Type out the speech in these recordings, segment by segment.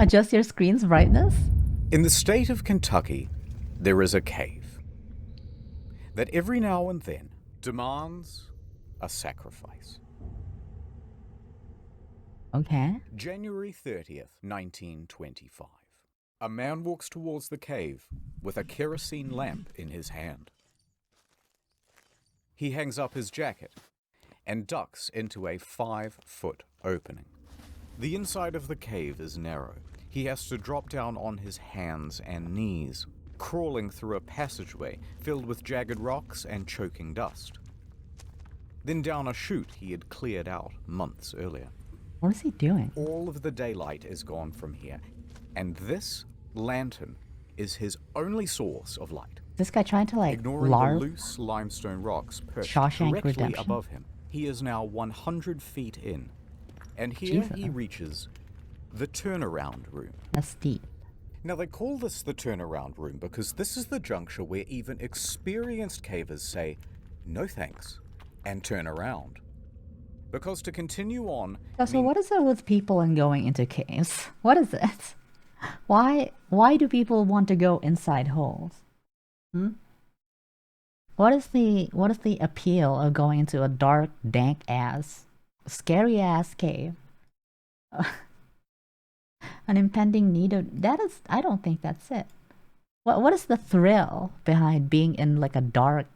Adjust your screen's brightness? In the state of Kentucky, there is a cave that every now and then demands a sacrifice. Okay. January 30th, 1925. A man walks towards the cave with a kerosene lamp in his hand. He hangs up his jacket and ducks into a 5-foot opening. The inside of the cave is narrow. He has to drop down on his hands and knees, crawling through a passageway filled with jagged rocks and choking dust. Then down a chute he had cleared out months earlier. What is he doing? All of the daylight is gone from here, and this lantern is his only source of light. This guy trying to like Ignoring larp the loose limestone rocks perched Shawshank directly Redemption? above him, he is now 100 feet in, and here he Jesus. reaches the turnaround room. That's steep. Now they call this the turnaround room because this is the juncture where even experienced cavers say, no thanks, and turn around. Because to continue on... So what is it with people and going into caves? What is it? Why do people want to go inside holes? What is the appeal of going into a dark, dank ass, scary ass cave? An impending need of I don't think that's it. What is the thrill behind being in like a dark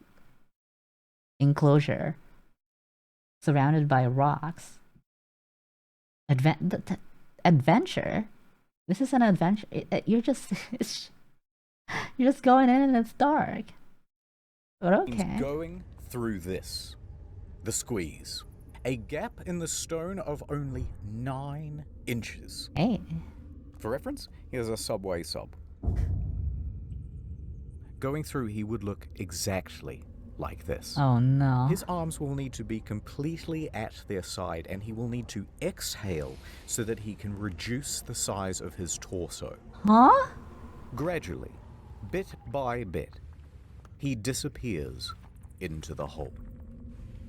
enclosure surrounded by rocks? Adventure? This is an adventure. You're just you're just going in and it's dark. But okay. Going through this, the squeeze, a gap in the stone of only 9 inches. Hey. For reference, here's a subway sub. Going through, he would look exactly like this. Oh no. His arms will need to be completely at their side, and he will need to exhale so that he can reduce the size of his torso. Huh? Gradually, bit by bit, he disappears into the hole.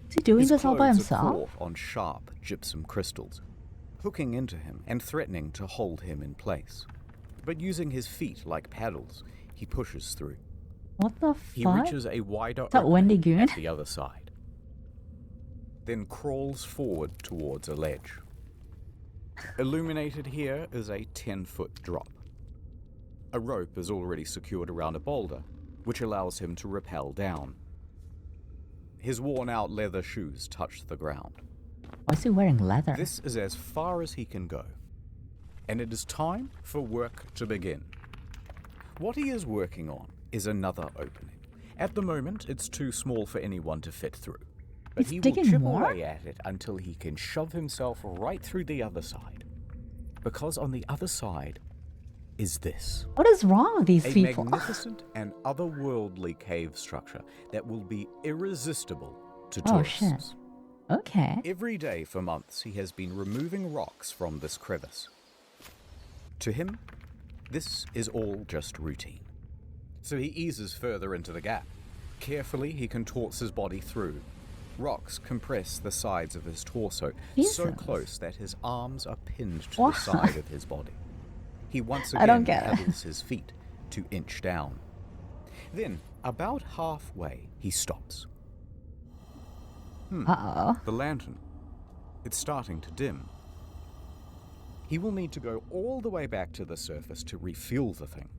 Is he doing His this all by clothes are himself? caught on sharp gypsum crystals, hooking into him and threatening to hold him in place. But using his feet like paddles, he pushes through. What the He fuck? reaches a wider that Wendy opening Goon? at the other side, then crawls forward towards a ledge. Illuminated here is a 10-foot drop. A rope is already secured around a boulder, which allows him to rappel down. His worn-out leather shoes touch the ground. Why is he wearing leather? This is as far as he can go, and it is time for work to begin. What he is working on is another opening. At the moment, it's too small for anyone to fit through, but He's he will digging chip more? away at it until he can shove himself right through the other side. Because on the other side is this. What is wrong with these A people? magnificent and otherworldly cave structure that will be irresistible to Oh, tourists. shit. Okay. Every day for months, he has been removing rocks from this crevice. To him, this is all just routine. So he eases further into the gap. Carefully, he contorts his body through. Rocks compress the sides of his torso, so Jesus. close that his arms are pinned to What? the side of his body. He once I don't again get it. paddles his feet to inch down. Then, about halfway, he stops. Uh-oh. The lantern. It's starting to dim. He will need to go all the way back to the surface to refuel the thing.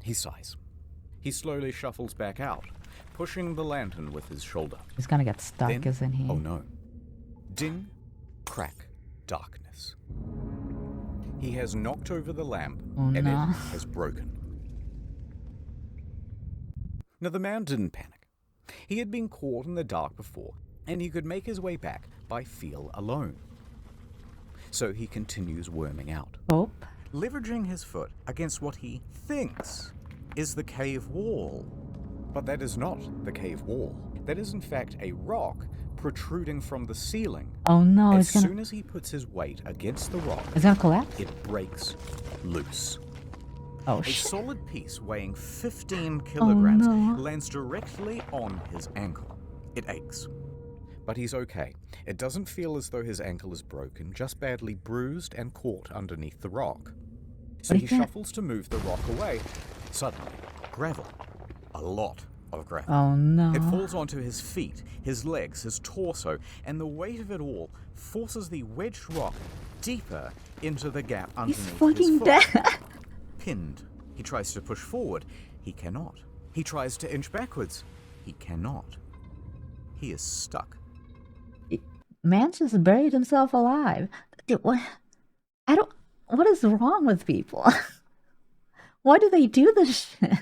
He sighs. He slowly shuffles back out, pushing the lantern with his shoulder. He's gonna get stuck, Then, isn't he? oh no. Ding, crack, darkness. He has knocked over the lamp, Oh, and no. it has broken. Now the man didn't panic. He had been caught in the dark before, and he could make his way back by feel alone. So he continues worming out, Hope. leveraging his foot against what he thinks is the cave wall. But that is not the cave wall. That is in fact a rock protruding from the ceiling. Oh no, As it's gonna soon as he puts his weight against the rock, it's gonna collapse? it breaks loose. Oh A shit. solid piece weighing 15 kilograms no. lands directly on his ankle. It aches. But he's okay. It doesn't feel as though his ankle is broken, just badly bruised and caught underneath the rock. So But he he can't- shuffles to move the rock away. Suddenly, gravel. A lot of gravel. Oh no. It falls onto his feet, his legs, his torso, and the weight of it all forces the wedged rock deeper into the gap He's underneath his fucking foot. dead. Pinned. He tries to push forward. He cannot. He tries to inch backwards. He cannot. He is stuck. Man just buried himself alive. Dude, what? I don't. What is wrong with people? Why do they do this shit?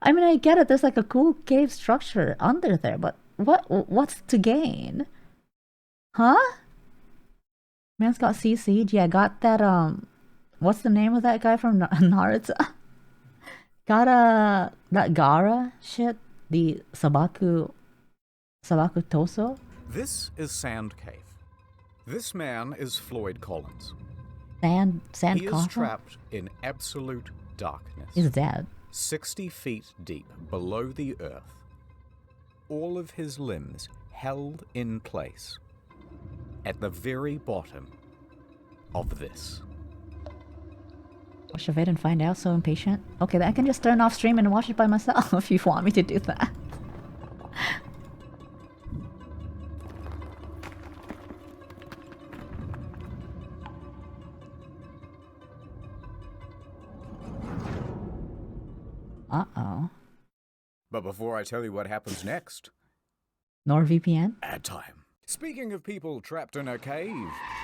I mean, I get it. There's like a cool cave structure under there, but what's to gain? Huh? Man's got CC'd. Yeah, got that. What's the name of that guy from Naruto? Got that Gara shit. The Sabaku Toso. This is Sand Cave. This man is Floyd Collins. Sand He is coffin? trapped in absolute darkness. He's dead. 60 feet deep below the earth. All of his limbs held in place at the very bottom of this. Watch of it and find out. So impatient. Okay, then I can just turn off stream and watch it by myself if you want me to do that. Uh-oh. But before I tell you what happens next, NordVPN? ad time. Speaking of people trapped in a cave,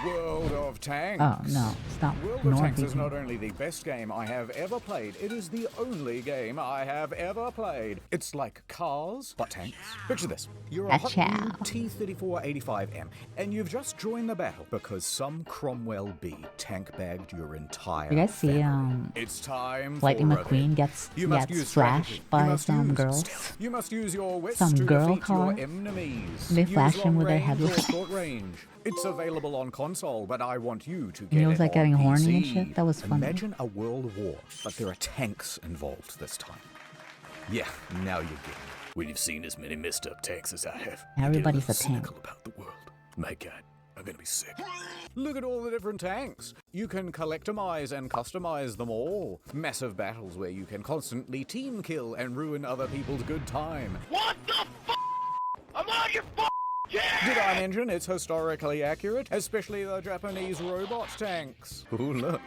World of Tanks. Oh, no. It's not World of Tanks is NordVPN. not only the best game I have ever played, it is the only game I have ever played. It's like Cars, but tanks. Picture this. You're a hot Achoo. new T-3485M, and you've just joined the battle because some Cromwell B tank-bagged your entire You guys see, family. It's time Lightning for a McQueen hit. gets You must use flashed strategy. You by must some use girls. stealth. You must use your wits Some to girl defeat your car. enemies. They Use flash him long with their range or headlight. short range. It's available on console, but I want you to And get he was it like on getting horny PC. and shit. That was funny. Imagine a world war, but there are tanks involved this time. Yeah, now you get it. When you've seen as many messed up tanks as I have, Everybody's you get a little tank. cynical about the world. My God, I'm gonna be sick. Look at all the different tanks. You can collectomize and customize them all. Massive battles where you can constantly team kill and ruin other people's good time. What the f***? I'm on your f***! Did I mention it's historically accurate, especially the Japanese robot tanks? Ooh, look,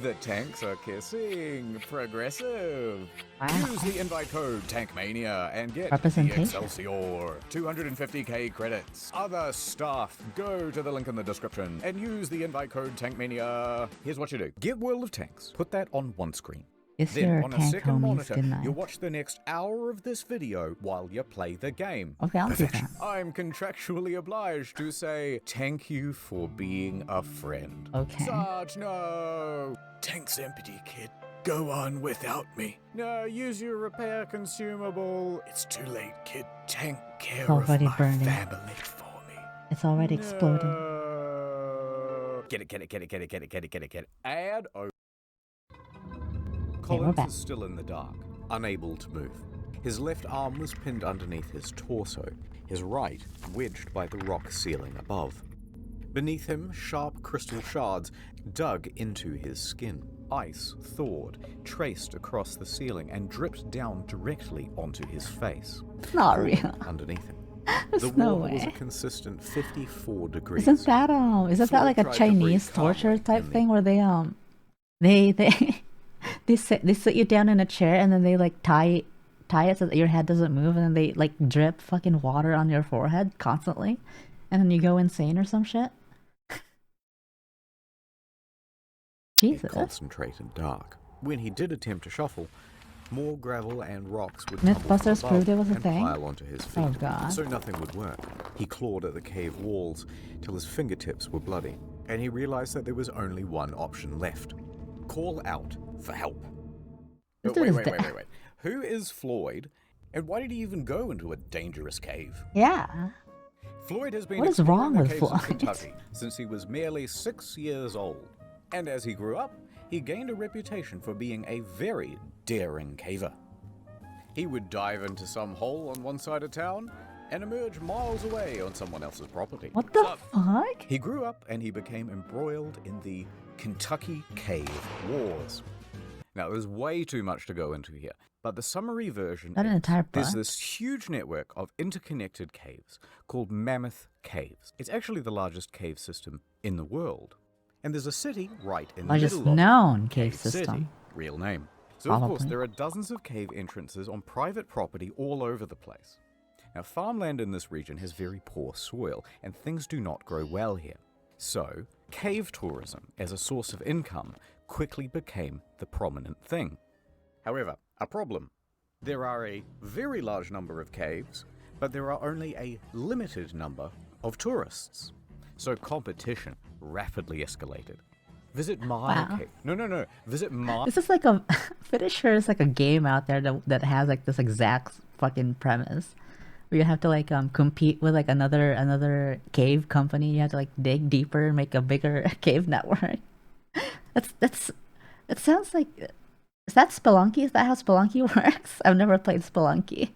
the tanks are kissing. Progressive. Wow. Use the invite code TankMania and get the Representation. Excelsior. 250k credits. Other stuff. Go to the link in the description and use the invite code TankMania. Here's what you do. Get World of Tanks. Put that on one screen. It's Then, your on a tank second homies. monitor, Good night. you watch the next hour of this video while you play the game. Okay, I'll do Perfection. that. I'm contractually obliged to say thank you for being a friend. Okay. Sarge, no! Tank's empty, kid. Go on without me. No, use your repair consumable. It's too late, kid. Tank care Already of my burning. family for me. It's already exploding. No. Get it. Add over. we're Collins back. is still in the dark, unable to move. His left arm was pinned underneath his torso, his right wedged by the rock ceiling above. Beneath him, sharp crystal shards dug into his skin. Ice thawed, traced across the ceiling, and dripped down directly onto his face. It's not real. Underneath him. There's The no water was a way. consistent 54 degrees. Isn't that like a tried to Chinese breathe calmly torture type in the- thing where they sit you down in a chair and then they like tie it so that your head doesn't move and then they like drip fucking water on your forehead constantly and then you go insane or some shit? Jesus. Concentrated dark. When he did attempt to shuffle, more gravel and rocks would tumble Mythbusters from proved it above was a and thing? pile onto his feet, Oh, God. so nothing would work. He clawed at the cave walls till his fingertips were bloody, and he realized that there was only one option left. Call out for help. This But dude is wait. dead. Who is Floyd, and why did he even go into a dangerous cave? Yeah. Floyd has been What is exploring wrong the with caves of Floyd? Kentucky since he was merely 6 years old. And as he grew up, he gained a reputation for being a very daring caver. He would dive into some hole on one side of town, and emerge miles away on someone else's property. What the fuck? He grew up and he became embroiled in the Kentucky Cave Wars. Now, there's way too much to go into here, but the summary version Not an entire book. there's this huge network of interconnected caves called Mammoth Caves. It's actually the largest cave system in the world. And there's a city right in the Largest middle of known cave City, system. real name. So, of course, Probably. there are dozens of cave entrances on private property all over the place. Now, farmland in this region has very poor soil, and things do not grow well here. So, cave tourism as a source of income quickly became the prominent thing. However, a problem. There are a very large number of caves, but there are only a limited number of tourists. So competition rapidly escalated. Visit my Wow. cave. No. Visit my... This is like a pretty sure it's like a game out there that has like this exact fucking premise. Where you have to like compete with like another cave company. You have to like dig deeper and make a bigger cave network. That sounds like, is that Spelunky? Is that how Spelunky works? I've never played Spelunky.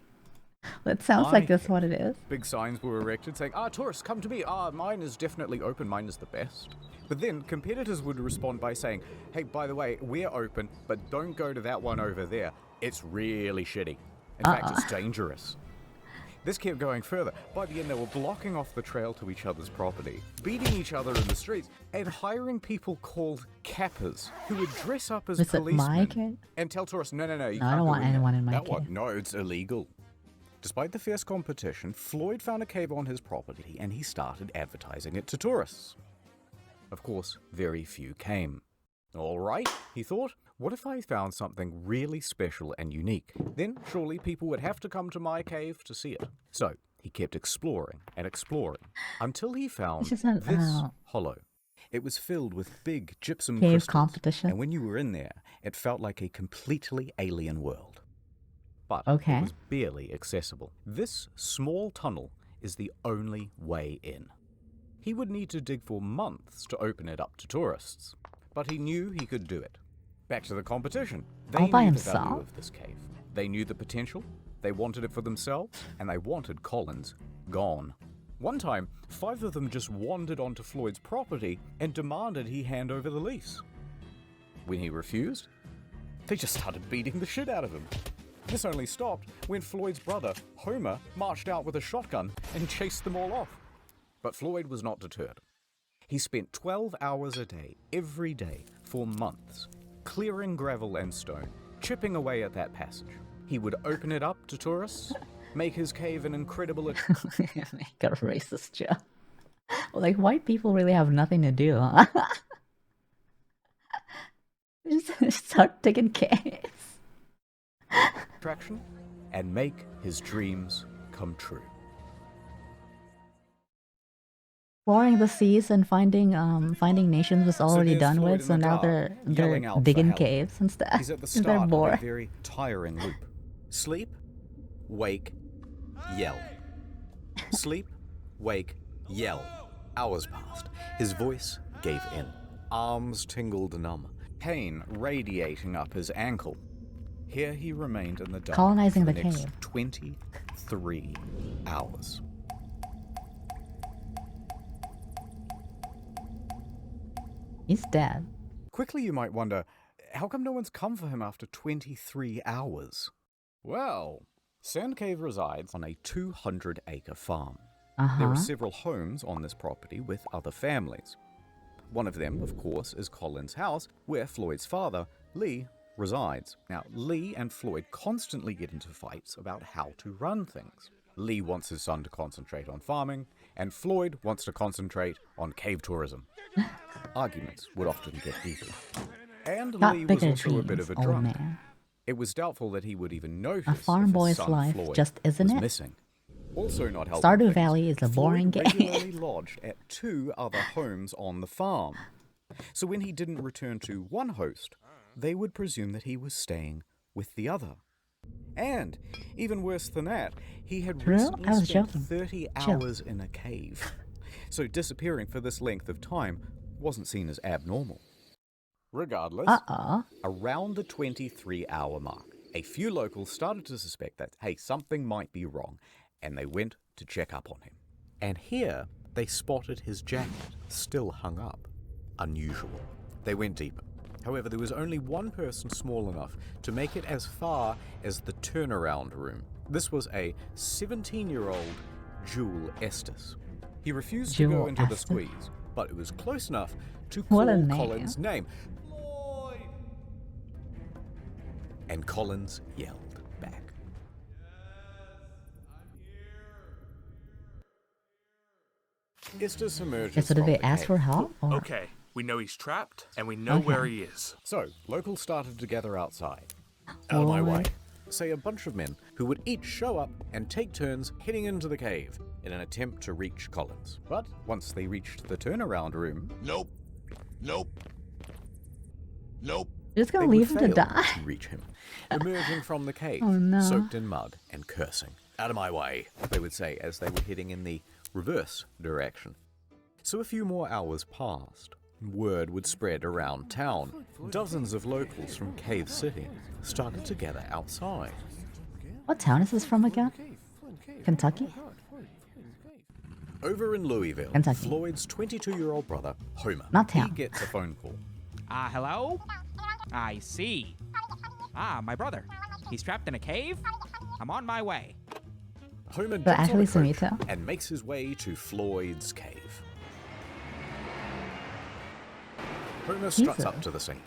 But it sounds like that's what it is. Big signs were erected saying, tourists, come to me. Mine is definitely open. Mine is the best. But then competitors would respond by saying, hey, by the way, we're open, but don't go to that one over there. It's really shitty. In fact, it's dangerous. This kept going further. By the end, they were blocking off the trail to each other's property, beating each other in the streets, and hiring people called cappers who would dress up as Is it my policemen cave? and tell tourists, no, you No, can't I don't go want in there. anyone in my That one, cave. no, it's illegal. Despite the fierce competition, Floyd found a cave on his property and he started advertising it to tourists. Of course, very few came. All right, he thought, what if I found something really special and unique? Then surely people would have to come to my cave to see it. So he kept exploring and exploring until he found It's just an, this hollow. It was filled with big gypsum cave crystals, competition. and when you were in there, it felt like a completely alien world. But Okay. it was barely accessible. This small tunnel is the only way in. He would need to dig for months to open it up to tourists, but he knew he could do it. Back to the competition. They All by knew the value himself? of this cave. They knew the potential, they wanted it for themselves, and they wanted Collins gone. One time, 5 of them just wandered onto Floyd's property and demanded he hand over the lease. When he refused, they just started beating the shit out of him. This only stopped when Floyd's brother, Homer, marched out with a shotgun and chased them all off. But Floyd was not deterred. He spent 12 hours a day, every day, for months, clearing gravel and stone, chipping away at that passage. He would open it up to tourists, make his cave an incredible... Make a racist joke. Well, like, white people really have nothing to do, huh? Just start digging caves. attraction and make his dreams come true. Exploring the seas and finding nations was already there's done Floyd with, in so the now dark, they're yelling out for digging help. caves and stuff. He's at the 'cause they're start of a bored. very tiring loop. Sleep, wake, yell. Sleep, wake, yell. Hours passed. His voice gave in. Arms tingled numb. Pain radiating up his ankle. Here he remained in the dark Colonizing for the next cave. 23 hours. He's dead. Quickly you might wonder, how come no one's come for him after 23 hours? Well, Sand Cave resides on a 200-acre farm. There are several homes on this property with other families. One of them, of course, is Colin's house, where Floyd's father, Lee, resides. Now, Lee and Floyd constantly get into fights about how to run things. Lee wants his son to concentrate on farming, and Floyd wants to concentrate on cave tourism. Arguments would often get heated. And Got Lee was bigger also a bit dreams, of a old drunk. man. It was doubtful that he would even notice A farm if his boy's son life Floyd just isn't was it? missing. Also not helping Stardew things, Valley is a boring Floyd game. regularly lodged at 2 other homes on the farm. So when he didn't return to one host, they would presume that he was staying with the other. And, even worse than that, he had Real? recently I was spent joking. 30 Chill. hours in a cave. So disappearing for this length of time wasn't seen as abnormal. Regardless, around the 23-hour mark, a few locals started to suspect that, hey, something might be wrong, and they went to check up on him. And here they spotted his jacket still hung up. Unusual. They went deeper. However, there was only one person small enough to make it as far as the turnaround room. This was a 17-year-old Jewel Estes. He refused to go into the squeeze, but it was close enough to call Collins' name. Floyd! And Collins yelled back. Estes emerges So did from they the ask cave. for help? Or? Okay, we know he's trapped, and we know where he is. So, locals started to gather outside. Out of my way. What? Say a bunch of men who would each show up and take turns heading into the cave in an attempt to reach Collins. But once they reached the turnaround room, Nope. Nope. Nope. You're just they gonna would leave him to fail die? to reach him, emerging from the cave, Oh, no. soaked in mud and cursing. Out of my way, they would say as they were heading in the reverse direction. So a few more hours passed. Word would spread around town. Dozens of locals from Cave City started to gather outside. What town is this from again? Kentucky? Over in Louisville, Kentucky. Floyd's 22-year-old brother, Homer, Not he town. gets a phone call. Hello? I see. My brother. He's trapped in a cave? I'm on my way. Homer But jumps on actually, a coach Sumito. and makes his way to Floyd's cave. Homer struts up to the scene.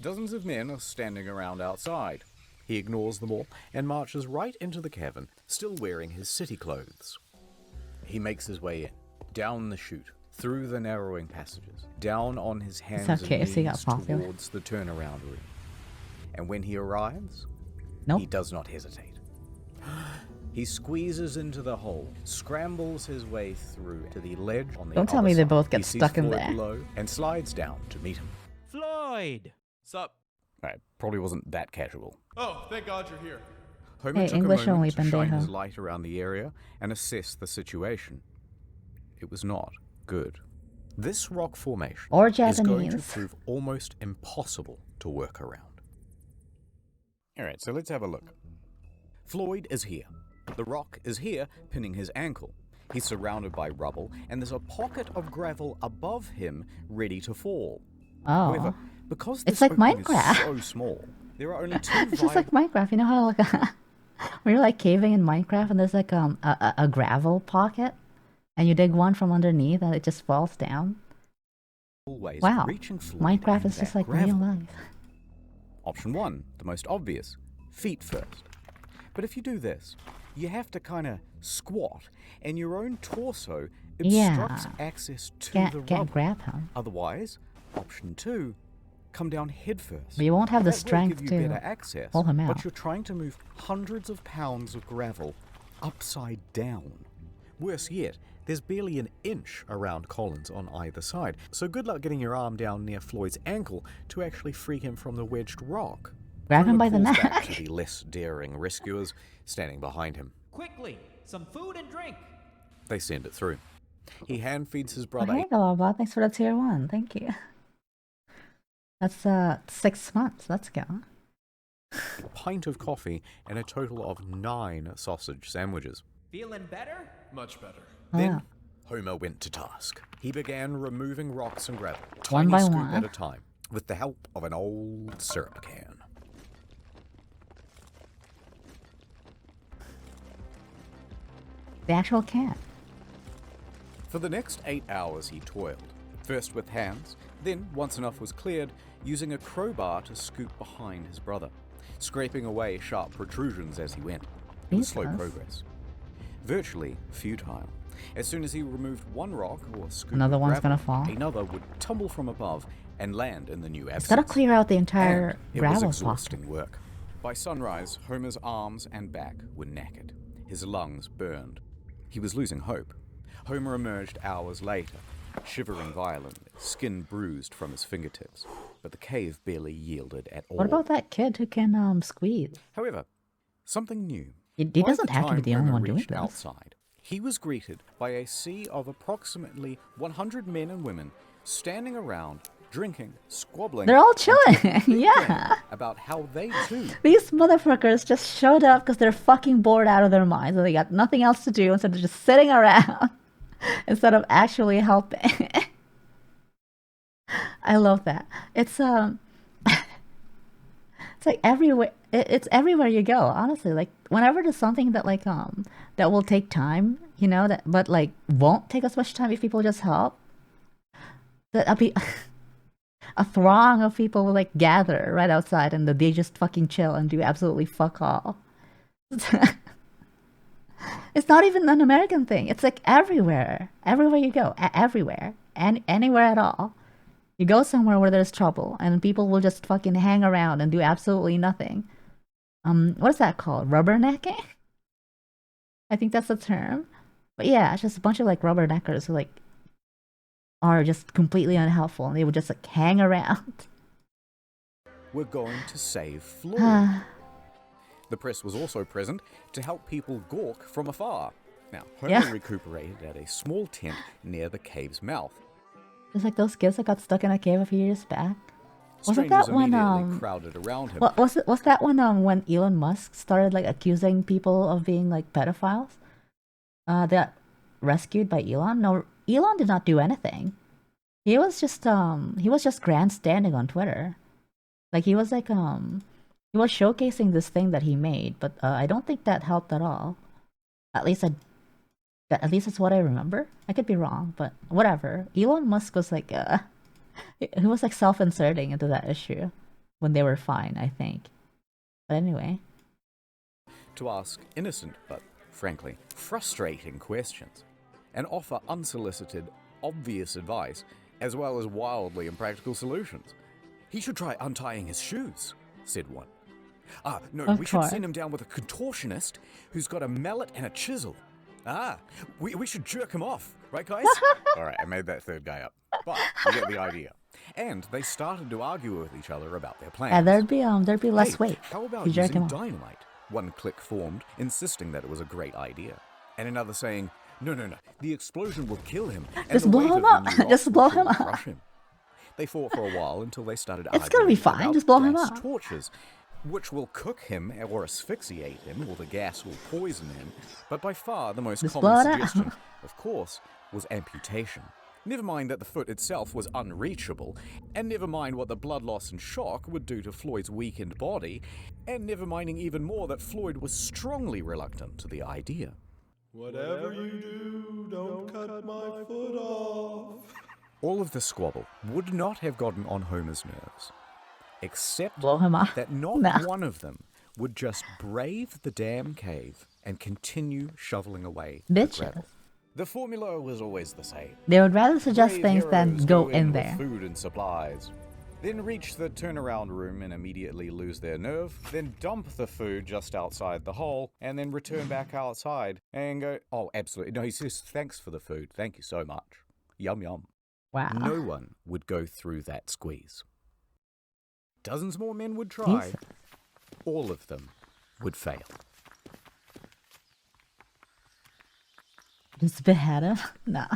Dozens of men are standing around outside. He ignores them all and marches right into the cavern, still wearing his city clothes. He makes his way in, down the chute, through the narrowing passages, down on his hands how and KFC got knees popular. towards the turnaround room. And when he arrives, Nope. he does not hesitate. He squeezes into the hole, scrambles his way through to the ledge on the Don't tell other me they side. both get He sees stuck in Floyd there. below and slides down to meet him. Floyd! Sup? Right, probably wasn't that casual. Oh, thank God you're here. Homer Hey, took English a only, moment to shine pendejo. his light around the area and assess the situation. It was not good. This rock formation Or is going to Japanese. prove almost impossible to work around. Alright, so let's have a look. Floyd is here. The rock is here, pinning his ankle. He's surrounded by rubble, and there's a pocket of gravel above him, ready to fall. However, Oh. because It's this like opening Minecraft. is so small, there are only two It's just like viable... Minecraft. You know how like when you're like caving in Minecraft and there's like a gravel pocket and you dig one from underneath and it just falls down? ways of Wow. reaching Floyd Minecraft and is just that like gravel. real life. Option 1, the most obvious, feet first. But if you do this, you have to kind of squat, and your own torso obstructs Yeah. access to the Can't rubble. grab him. Otherwise, option 2, come down head first. But you won't have the That will strength give you to better access, pull him but out. you're trying to move hundreds of pounds of gravel upside down. Worse yet, there's barely an inch around Collins on either side, so good luck getting your arm down near Floyd's ankle to actually free him from the wedged rock. Grab him Homer by the calls back neck. to the less daring rescuers standing behind him. Quickly! Some food and drink! They send it through. He hand feeds his Oh, brother hey, Galabot. Thanks for the tier 1. Thank you. That's 6 months. Let's go. a pint of coffee and a total of 9 sausage sandwiches. Feeling better? Much better. Then Yeah. Homer went to task. He began removing rocks and gravel, One tiny by scoop one. at a time, with the help of an old syrup can. The actual cat. For the next 8 hours he toiled, first with hands, then, once enough was cleared, using a crowbar to scoop behind his brother, scraping away sharp protrusions as he went. It was slow Jesus. progress. Virtually futile. As soon as he removed one rock or scoop Another of one's gravel, gonna fall. another would tumble from above and land in the new It's absence. gotta clear out the entire And it was gravel pocket. exhausting work. By sunrise, Homer's arms and back were knackered. His lungs burned. He was losing hope. Homer emerged hours later, shivering violently, skin bruised from his fingertips. But the cave barely yielded at all. What about that kid who can squeeze? However, something new. He By doesn't the have to be time the only Homer one doing reached this. outside, he was greeted by a sea of approximately 100 men and women standing around, drinking, squabbling. They're all and chilling. talking big Yeah. game about how they too. These motherfuckers just showed up because they're fucking bored out of their minds and they got nothing else to do instead of just sitting around instead of actually helping. I love that. It's it's like everywhere. It's everywhere you go. Honestly, like whenever there's something that like that will take time, you know, that but like won't take as much time if people just help. That I'll be a throng of people will like gather right outside and they just fucking chill and do absolutely fuck all. It's not even an American thing. It's like everywhere. Everywhere you go, everywhere, and anywhere at all. You go somewhere where there's trouble and people will just fucking hang around and do absolutely nothing. What is that called? Rubbernecking? I think that's the term. But yeah, it's just a bunch of like rubberneckers who like are just completely unhelpful and they would just like hang around. We're going to save Floyd. The press was also present to help people gawk from afar. Now, Homer Yeah. recuperated at a small tent near the cave's mouth. Just like those kids that got stuck in a cave a few years back. Wasn't Strangers that when immediately crowded around him. was that when Elon Musk started like accusing people of being like pedophiles? They got rescued by Elon? No, Elon did not do anything. He was just grandstanding on Twitter. Like he was showcasing this thing that he made, but I don't think that helped at all. At least that's what I remember. I could be wrong, but whatever. Elon Musk was like he was like self-inserting into that issue when they were fine, I think. But anyway. To ask innocent but, frankly, frustrating questions, and offer unsolicited, obvious advice, as well as wildly impractical solutions. He should try untying his shoes, said one. No, Of we should course. send him down with a contortionist who's got a mallet and a chisel. We should jerk him off, right guys? Alright, I made that third guy up. But you get the idea. And they started to argue with each other about their plans. Yeah, there'd be less Hey, weight. how about if you jerk him using off. dynamite? One clique formed, insisting that it was a great idea. And another saying, no, the explosion will kill him. And Just the blow weight him of the up. new Just rock blow will him up. crush him. They fought for a while until they started It's gonna be arguing fine, about just blow him gas up. torches, which will cook him or asphyxiate him, or the gas will poison him. But by far the most Just common blow it out. suggestion, of course, was amputation. Never mind that the foot itself was unreachable, and never mind what the blood loss and shock would do to Floyd's weakened body, and never minding even more that Floyd was strongly reluctant to the idea. Whatever you do, don't cut my foot off. All of the squabble would not have gotten on Homer's nerves, except Blow him off. that not Nah. one of them would just brave the damn cave and continue shoveling away the Bitches. gravel. The formula was always the same. They would rather suggest Brave things than heroes go in in with there. food and supplies, then reach the turnaround room and immediately lose their nerve, then dump the food just outside the hole, and then return back outside and go, oh, absolutely. No, he says, thanks for the food. Thank you so much. Yum, yum. Wow. No one would go through that squeeze. Dozens more men would try. Jesus. All of them would fail. Just behead him? Nah.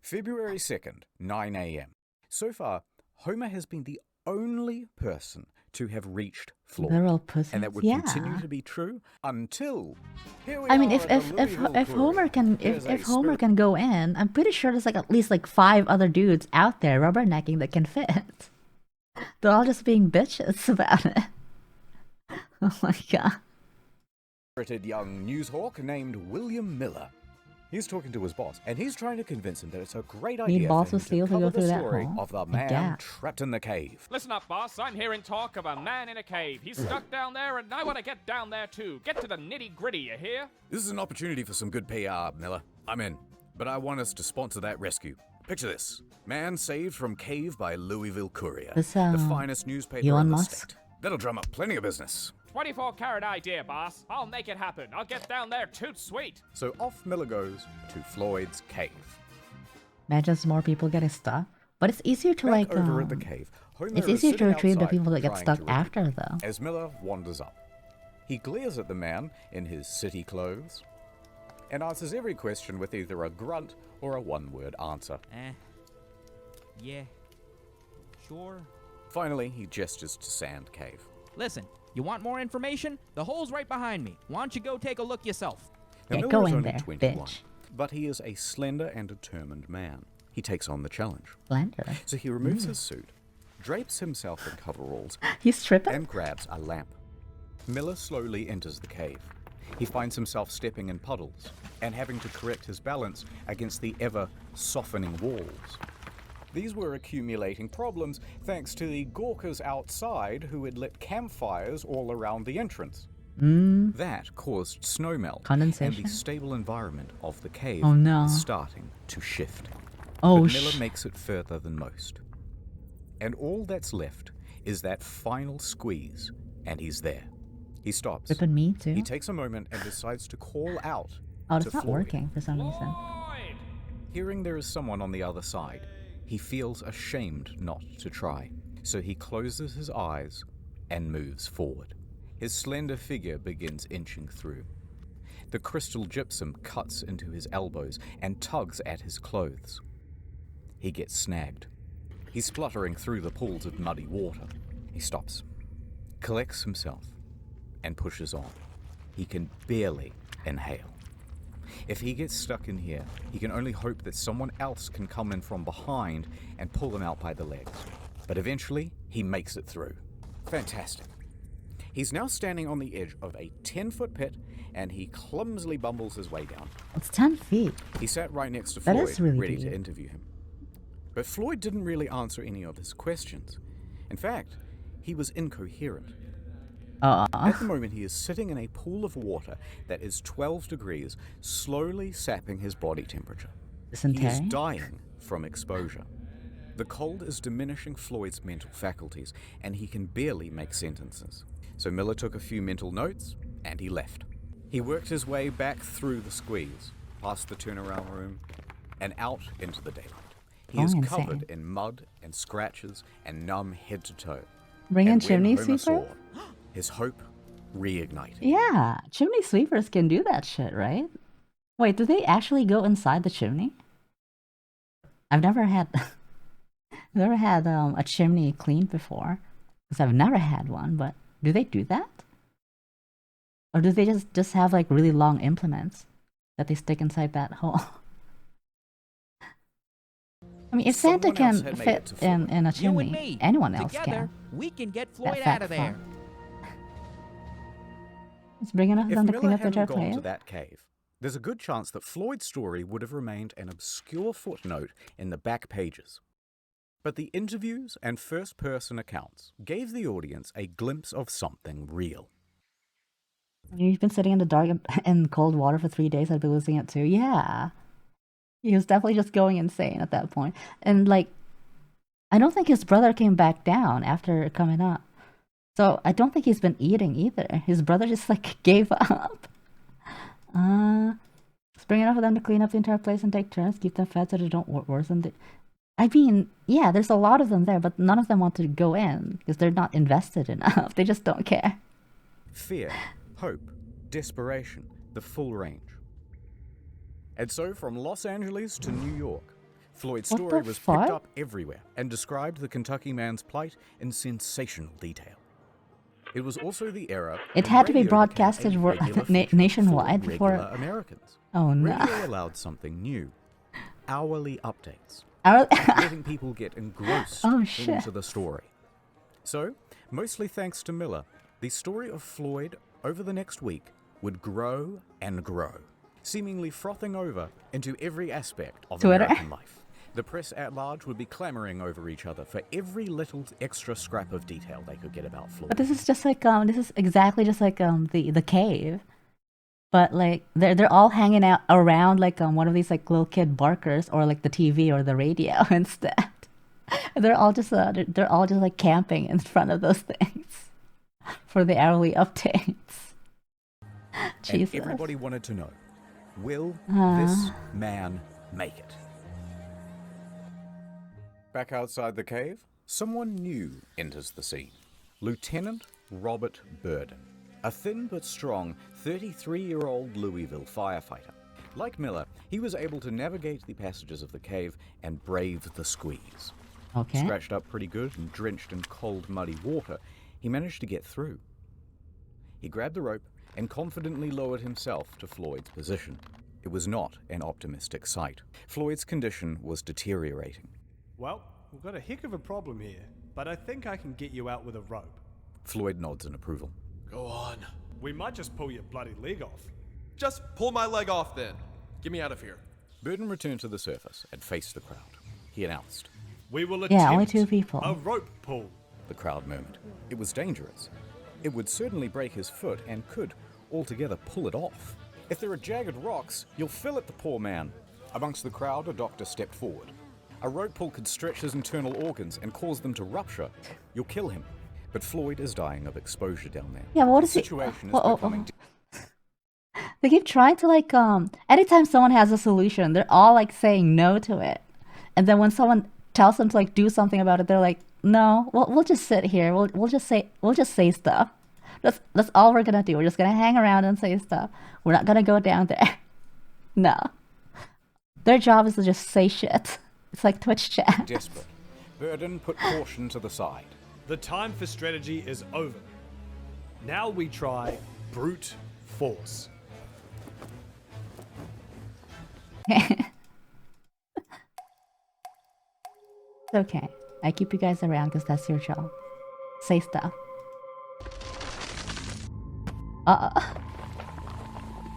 February 2nd, 9 a.m. So far, Homer has been the only person to have reached Floyd. They're all pussies. And that would yeah. continue to be true until here we I mean, are if at the if Louisville if Courier. Homer can There's a if Homer spirit- can go in, I'm pretty sure there's like at least like 5 other dudes out there rubbernecking that can fit. They're all just being bitches about it. Oh my god. spirited young newshawk named William Miller. He's talking to his boss, and he's trying to convince him that it's a great idea balls for him of steel to to go cover through the that story hole? of the I man guess. trapped in the cave. Listen up, boss. I'm hearing talk of a man in a cave. He's stuck down there, and I want to get down there too. Get to the nitty-gritty, you hear? This is an opportunity for some good PR, Miller. I'm in, but I want us to sponsor that rescue. Picture this. Man saved from cave by Louisville Courier, This, the finest newspaper Elon in the Musk? state. That'll drum up plenty of business. 24-carat idea, boss. I'll make it happen. I'll get down there toot sweet. So off Miller goes to Floyd's cave. Imagine some more people getting stuck. But it's easier to Back like over at the cave, Homer it's is easier to sitting retrieve the outside people that get trying stuck to retrieve after though. as Miller wanders up. He glares at the man in his city clothes and answers every question with either a grunt or a one-word answer. Yeah. sure? Finally, he gestures to Sand Cave. Listen, you want more information? The hole's right behind me. Why don't you go take a look yourself? Now, Yeah, Miller go is in only there, 21, bitch. but he is a slender and determined man. He takes on the challenge. Blender. So he removes his suit, drapes himself in coveralls, He's tripping? and grabs a lamp. Miller slowly enters the cave. He finds himself stepping in puddles and having to correct his balance against the ever-softening walls. These were accumulating problems thanks to the gawkers outside who had lit campfires all around the entrance. That caused snowmelt, and Condensation? the stable environment of the cave Oh, no. is starting to shift. Oh, But Miller makes it further than most. And all that's left is that final squeeze, and he's there. He stops. Ripping me too? He takes a moment and decides to call out Oh, to it's not Floyd. working for some reason. Hearing there is someone on the other side, he feels ashamed not to try. So he closes his eyes and moves forward. His slender figure begins inching through. The crystal gypsum cuts into his elbows and tugs at his clothes. He gets snagged. He's spluttering through the pools of muddy water. He stops, collects himself, and pushes on. He can barely inhale. If he gets stuck in here, he can only hope that someone else can come in from behind and pull him out by the legs. But eventually, he makes it through. Fantastic. He's now standing on the edge of a 10-foot pit, and he clumsily bumbles his way down. It's 10 feet. He sat right next to That Floyd, is really ready deep. to interview him. But Floyd didn't really answer any of his questions. In fact, he was incoherent. At the moment, he is sitting in a pool of water that is 12 degrees, slowly sapping his body temperature. He is Dysentery? dying from exposure. The cold is diminishing Floyd's mental faculties, and he can barely make sentences. So Miller took a few mental notes, and he left. He worked his way back through the squeeze, past the turnaround room, and out into the daylight. He is Insane. covered in mud and scratches and numb head to toe. Bring in And when chimney Homer sweeper? saw, his hope reignited. Yeah, chimney sweepers can do that shit, right? Wait, do they actually go inside the chimney? I've never had a chimney cleaned before, because I've never had one. But do they do that, or do they just have like really long implements that they stick inside that hole? I mean, if Santa Someone else can had made fit it to Floyd. in a You chimney, and me. anyone else Together, can. we can get That Floyd fat out of there. fuck. It's big enough for If them to Miller clean up their hadn't gone to cave. that cave, there's a good chance that Floyd's story would have remained an obscure footnote in the back pages. But the interviews and first-person accounts gave the audience a glimpse of something real. You've been sitting in the dark and cold water for 3 days. I'd be losing it too. Yeah, he was definitely just going insane at that point. And like, I don't think his brother came back down after coming up. So I don't think he's been eating either. His brother just like gave up. It's bring enough for them to clean up the entire place and take turns, keep them fed so they don't worsen. I mean, yeah, there's a lot of them there, but none of them want to go in because they're not invested enough. They just don't care. Fear, hope, desperation, the full range. And so, from Los Angeles to New York, Floyd's What story the was fuck? picked up everywhere and described the Kentucky man's plight in sensational detail. It was also the era It when had to be radio became a broadcasted regular feature nationwide for before- regular Americans. Oh no. Radio allowed something new: hourly updates, Our- letting people get engrossed Oh, shit. into the story. So, mostly thanks to Miller, the story of Floyd over the next week would grow and grow, seemingly frothing over into every aspect of Twitter. American life. The press at large would be clamoring over each other for every little extra scrap of detail they could get about Floyd. But this is just like this is exactly just like the cave, but like they're all hanging out around like one of these like little kid barkers or like the TV or the radio instead. They're all just like camping in front of those things for the hourly updates. Jesus. And everybody wanted to know, will this man make it? Back outside the cave, someone new enters the scene. Lieutenant Robert Burden, a thin but strong 33-year-old Louisville firefighter. Like Miller, he was able to navigate the passages of the cave and brave the squeeze. Okay. Scratched up pretty good and drenched in cold, muddy water, he managed to get through. He grabbed the rope and confidently lowered himself to Floyd's position. It was not an optimistic sight. Floyd's condition was deteriorating. Well, we've got a heck of a problem here, but I think I can get you out with a rope. Floyd nods in approval. Go on. We might just pull your bloody leg off. Just pull my leg off then. Get me out of here. Burden returned to the surface and faced the crowd. He announced. We will attempt Yeah, only 2 people. a rope pull. The crowd murmured. It was dangerous. It would certainly break his foot and could altogether pull it off. If there are jagged rocks, you'll fillet the poor man. Amongst the crowd, a doctor stepped forward. A rope pull could stretch his internal organs and cause them to rupture. You'll kill him. But Floyd is dying of exposure down there. Yeah, but what The is he? situation is becoming They keep trying to like anytime someone has a solution, they're all like saying no to it. And then when someone tells them to like do something about it, they're like, no, we'll just sit here. We'll just say stuff. That's all we're gonna do. We're just gonna hang around and say stuff. We're not gonna go down there. No. Their job is to just say shit. It's like Twitch chat. desperate. Burden put caution to the side. The time for strategy is over. Now we try brute force. It's okay. I keep you guys around because that's your job. Say stuff.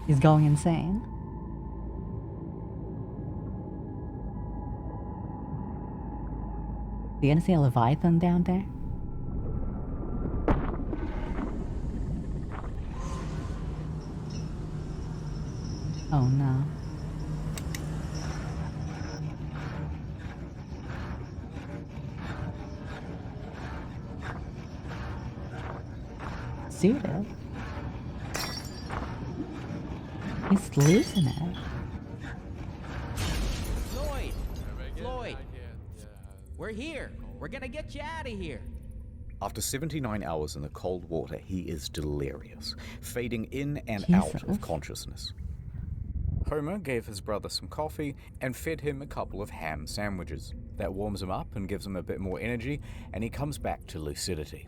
He's going insane. You gonna see a Leviathan down there? Oh no. Suited. He's losing it. Floyd! Floyd! We're here. We're gonna get you out of here. After 79 hours in the cold water, he is delirious, fading in and out Jesus. of consciousness. Homer gave his brother some coffee and fed him a couple of ham sandwiches. That warms him up and gives him a bit more energy, and he comes back to lucidity.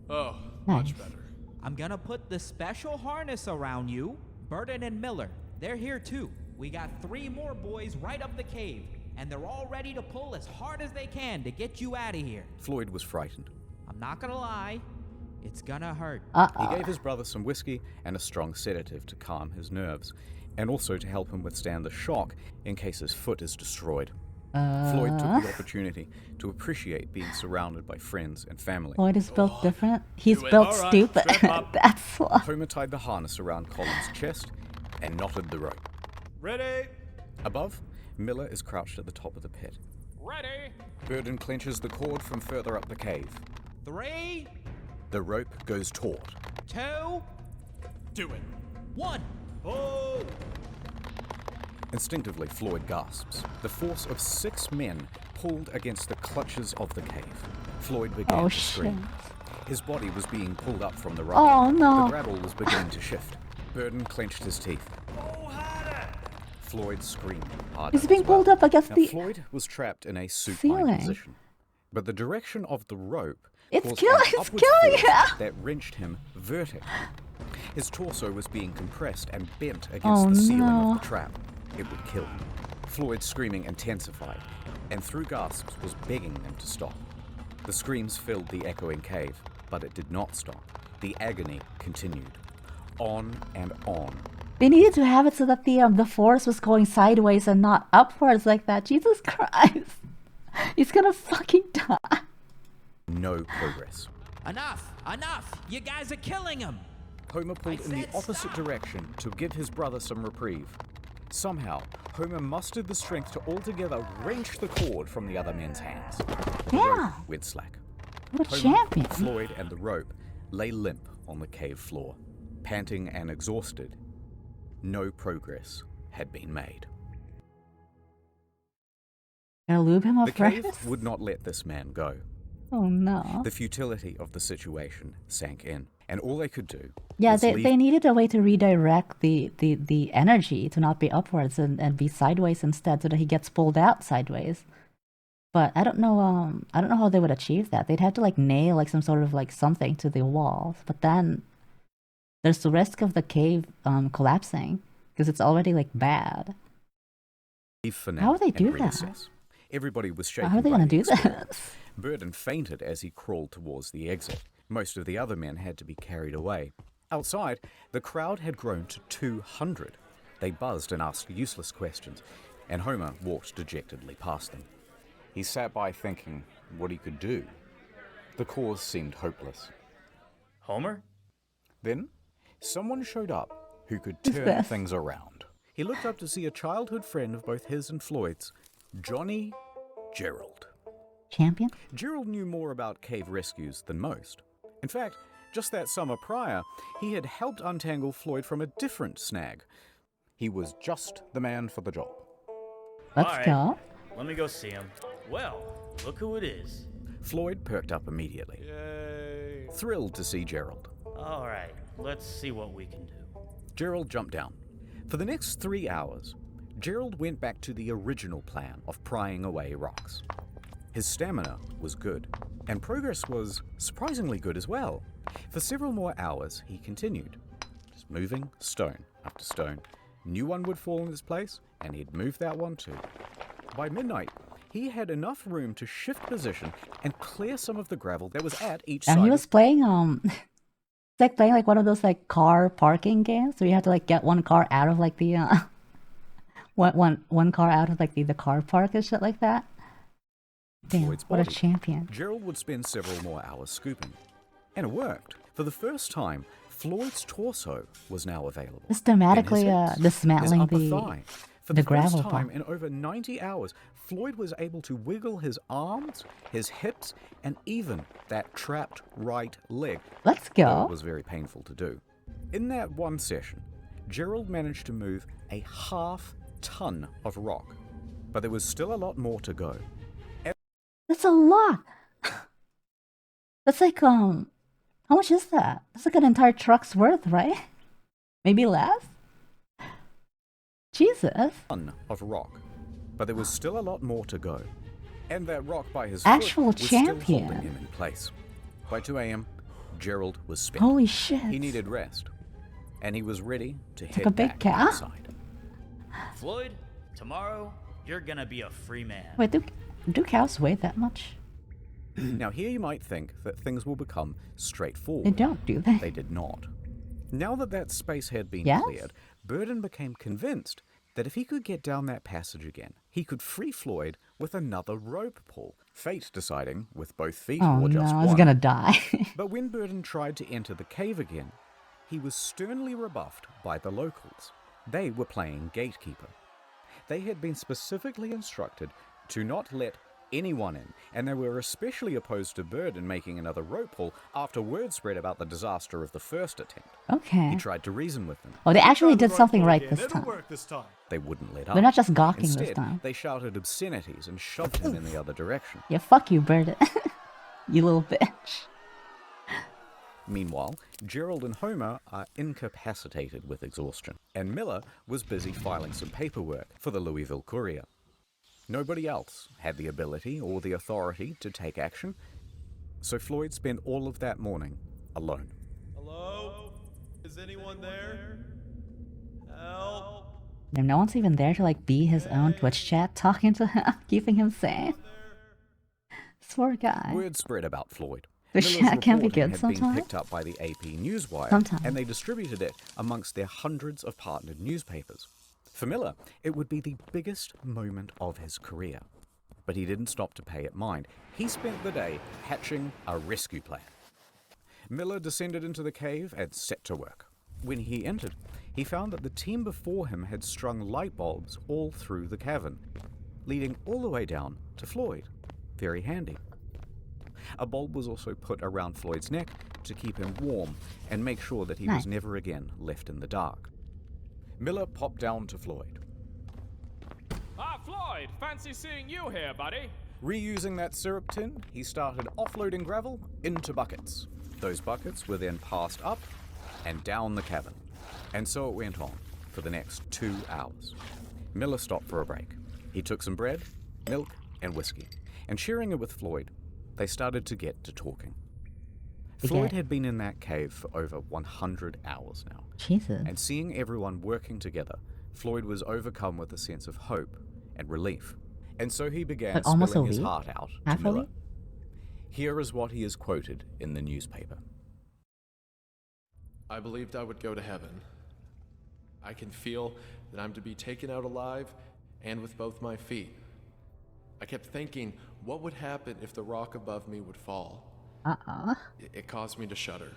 Oh, Nice. much better. I'm gonna put the special harness around you. Burden and Miller, they're here too. We got 3 more boys right up the cave, and they're all ready to pull as hard as they can to get you out of here. Floyd was frightened. I'm not gonna lie, it's gonna hurt. He gave his brother some whiskey and a strong sedative to calm his nerves, and also to help him withstand the shock in case his foot is destroyed. Floyd took the opportunity to appreciate being surrounded by friends and family. Floyd is built different. He's Do it. built All right, stupid. strap up. That's why. Homer tied the harness around Colin's chest and knotted the rope. Ready? Above, Miller is crouched at the top of the pit. Ready? Burden clenches the cord from further up the cave. 3, The rope goes taut. 2, Do it. 1. Oh! Instinctively, Floyd gasps. The force of 6 men pulled against the clutches of the cave. Floyd began Oh to shit. scream. His body was being pulled up from the rock. Oh no. The grapple was beginning to shift. Burden clenched his teeth. Oh, harder! Floyd screamed harder. He's being as well. pulled up against Now, the. Floyd was trapped in a supine ceiling. position, but the direction of the rope It's caused killing- an it's upward killing force him. that wrenched him vertically. His torso was being compressed and bent against Oh, the ceiling no. of the trap. It would kill him. Floyd's screaming intensified, and through gasps was begging them to stop. The screams filled the echoing cave, but it did not stop. The agony continued. On and on. They needed to have it so that the force was going sideways and not upwards like that. Jesus Christ. He's gonna fucking die. No progress. Enough! Enough! You guys are killing him! Homer pulled in the said opposite stop. direction to give his brother some reprieve. Somehow, Homer mustered the strength to altogether wrench the cord from the other men's hands. The Yeah. rope went slack. What a Homer, champion. Floyd, and the rope lay limp on the cave floor, panting and exhausted. No progress had been made. Gonna lube him up The cave first? would not let this man go. Oh no. The futility of the situation sank in, and all they could do Yeah, was they leave needed a way to redirect the energy to not be upwards and be sideways instead so that he gets pulled out sideways. But I don't know how they would achieve that. They'd have to like nail like some sort of like something to the walls. But then there's the risk of the cave collapsing because it's already like bad. Leave for now How would they and do that? reassess. Everybody was shaken How are they by gonna the do experience. this? Burden fainted as he crawled towards the exit. Most of the other men had to be carried away. Outside, the crowd had grown to 200. They buzzed and asked useless questions, and Homer walked dejectedly past them. He sat by thinking what he could do. The cause seemed hopeless. Homer? Then, someone showed up who could Who's turn this? things around. He looked up to see a childhood friend of both his and Floyd's, Johnny Gerald. Champion? Gerald knew more about cave rescues than most. In fact, just that summer prior, he had helped untangle Floyd from a different snag. He was just the man for the job. Let's Alright. go. Let me go see him. Well, look who it is. Floyd perked up immediately, Yay. thrilled to see Gerald. Alright, let's see what we can do. Gerald jumped down. For the next 3 hours, Gerald went back to the original plan of prying away rocks. His stamina was good, and progress was surprisingly good as well. For several more hours, he continued, just moving stone after stone. New one would fall in its place, and he'd move that one too. By midnight, he had enough room to shift position and clear some of the gravel that was at each And side. he was playing it's like playing like one of those like car parking games where you have to like get one car out of like the one car out of like the car park and shit like that. Damn, Floyd's what a body. champion. Gerald would spend several more hours scooping. And it worked. For the first time, Floyd's torso was now available. Systematically And his hips, dismantling his upper the thigh. For the the first gravel time bar. in over 90 hours, Floyd was able to wiggle his arms, his hips, and even that trapped right leg. Let's Though go. it was very painful to do. In that one session, Gerald managed to move a half-ton of rock. But there was still a lot more to go. That's a lot. That's like how much is that? That's like an entire truck's worth, right? Maybe less? Jesus. Ton of rock, but there was still a lot more to go. And that rock by his Actual foot was still champion. holding him in place. By 2 a.m., Gerald was spent. Holy shit. He needed rest, and he was ready to like head a big back cow. outside. Floyd, tomorrow, you're gonna be a free man. Wait, do cows weigh that much? Now here you might think that things will become straightforward. They don't, do they? They did not. Now that that space had been Yes? cleared, Burden became convinced that if he could get down that passage again, he could free Floyd with another rope pull. Fate deciding with both feet Oh or no, just I was one. gonna die. But when Burden tried to enter the cave again, he was sternly rebuffed by the locals. They were playing gatekeeper. They had been specifically instructed to not let anyone in, and they were especially opposed to Burden making another rope pull after word spread about the disaster of the first attempt. Okay. He tried to reason with them. Oh, they actually Try the did something pull right again. this It'll time. work this time. They wouldn't let up. They're not just gawking this Instead, time. they shouted obscenities and shoved him in the other direction. Yeah, fuck you, Bird. You little bitch. Meanwhile, Gerald and Homer are incapacitated with exhaustion, and Miller was busy filing some paperwork for the Louisville Courier. Nobody else had the ability or the authority to take action, so Floyd spent all of that morning alone. Hello? Is anyone there? Help? And no one's even there to like be his own Twitch chat, talking to him, keeping him sane. Poor guy. Word spread about Floyd. The Miller's chat can be reporting good had been sometimes. picked up by the AP Newswire, Sometimes. and they distributed it amongst their hundreds of partnered newspapers. For Miller, it would be the biggest moment of his career. But he didn't stop to pay it mind. He spent the day hatching a rescue plan. Miller descended into the cave and set to work. When he entered, he found that the team before him had strung light bulbs all through the cavern, leading all the way down to Floyd. Very handy. A bulb was also put around Floyd's neck to keep him warm and make sure that he Nice. was never again left in the dark. Miller popped down to Floyd. Ah, Floyd, fancy seeing you here, buddy. Reusing that syrup tin, he started offloading gravel into buckets. Those buckets were then passed up and down the cavern. And so it went on for the next 2 hours. Miller stopped for a break. He took some bread, milk, and whiskey, And sharing it with Floyd, they started to get to talking. They Floyd get- had been in that cave for over 100 hours now. Jesus. And seeing everyone working together, Floyd was overcome with a sense of hope and relief. And so he began But almost spilling a his week? heart out to Half a Miller. week? Here is what he is quoted in the newspaper. I believed I would go to heaven. I can feel that I'm to be taken out alive and with both my feet. I kept thinking, what would happen if the rock above me would fall? It caused me to shudder.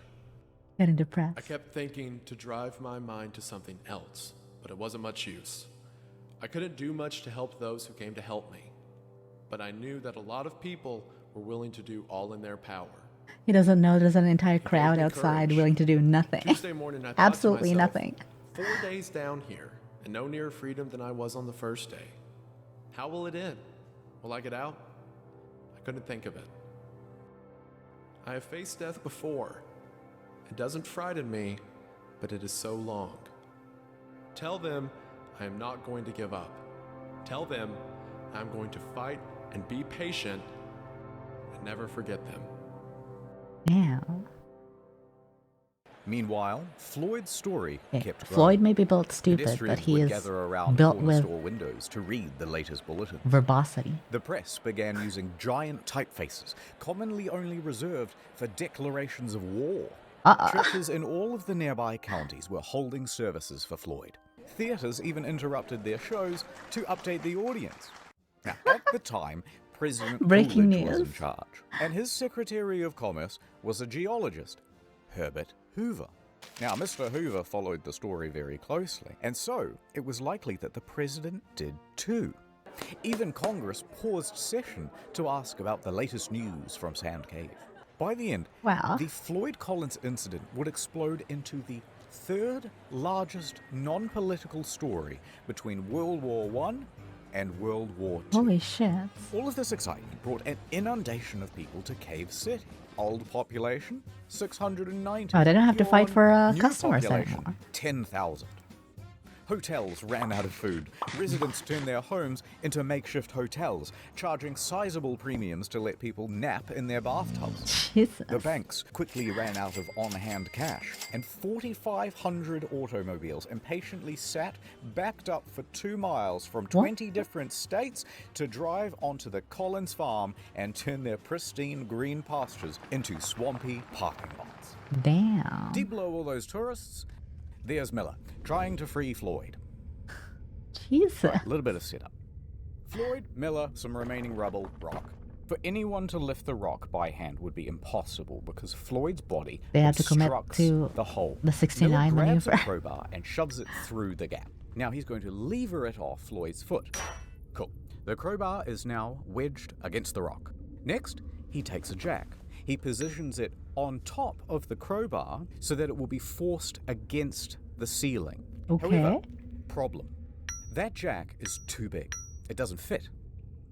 Getting depressed. I kept thinking to drive my mind to something else, but it wasn't much use. I couldn't do much to help those who came to help me, but I knew that a lot of people were willing to do all in their power. He doesn't know there's an entire gave crowd me outside courage. willing to do nothing. Tuesday morning, I thought Absolutely to myself, nothing. 4 days down here, and no nearer freedom than I was on the first day. How will it end? Will I get out? I couldn't think of it. I have faced death before. It doesn't frighten me, but it is so long. Tell them I am not going to give up. Tell them I'm going to fight and be patient and never forget them. Damn. Meanwhile, Floyd's story Okay, kept growing. Floyd may be built stupid, but Pedestrians he would is gather around built corner with store windows to read the latest bulletin. verbosity. The press began using giant typefaces, commonly only reserved for declarations of war. Churches in all of the nearby counties were holding services for Floyd. Theaters even interrupted their shows to update the audience. Now, at the time, President Breaking Coolidge was in news. charge, and his Secretary of Commerce was a geologist, Herbert Hoover. Now, Mr. Hoover followed the story very closely, and so it was likely that the president did too. Even Congress paused session to ask about the latest news from Sand Cave. By the end, Wow. the Floyd Collins incident would explode into the third largest non-political story between World War I and World War II. Holy shit. All of this excitement brought an inundation of people to Cave City. Old population, 690. Oh, they don't have to fight for New customers population, anymore. 10,000. Hotels ran out of food. Residents turned their homes into makeshift hotels, charging sizable premiums to let people nap in their bathtubs. Jesus. The banks quickly ran out of on-hand cash, and 4,500 automobiles impatiently sat backed up for 2 miles from 20 different states to drive onto the Collins farm and turn their pristine green pastures into swampy parking lots. Damn. Deep below all those tourists, there's Miller, trying to free Floyd. Jesus. A little bit of setup. Floyd, Miller, some remaining rubble, rock. For anyone to lift the rock by hand would be impossible because Floyd's body They had to commit obstructs to the hole. the 69 Miller grabs a maneuver. crowbar and shoves it through the gap. Now he's going to lever it off Floyd's foot. Cool. The crowbar is now wedged against the rock. Next, he takes a jack. He positions it on top of the crowbar so that it will be forced against the ceiling. Okay. However, problem. That jack is too big. It doesn't fit.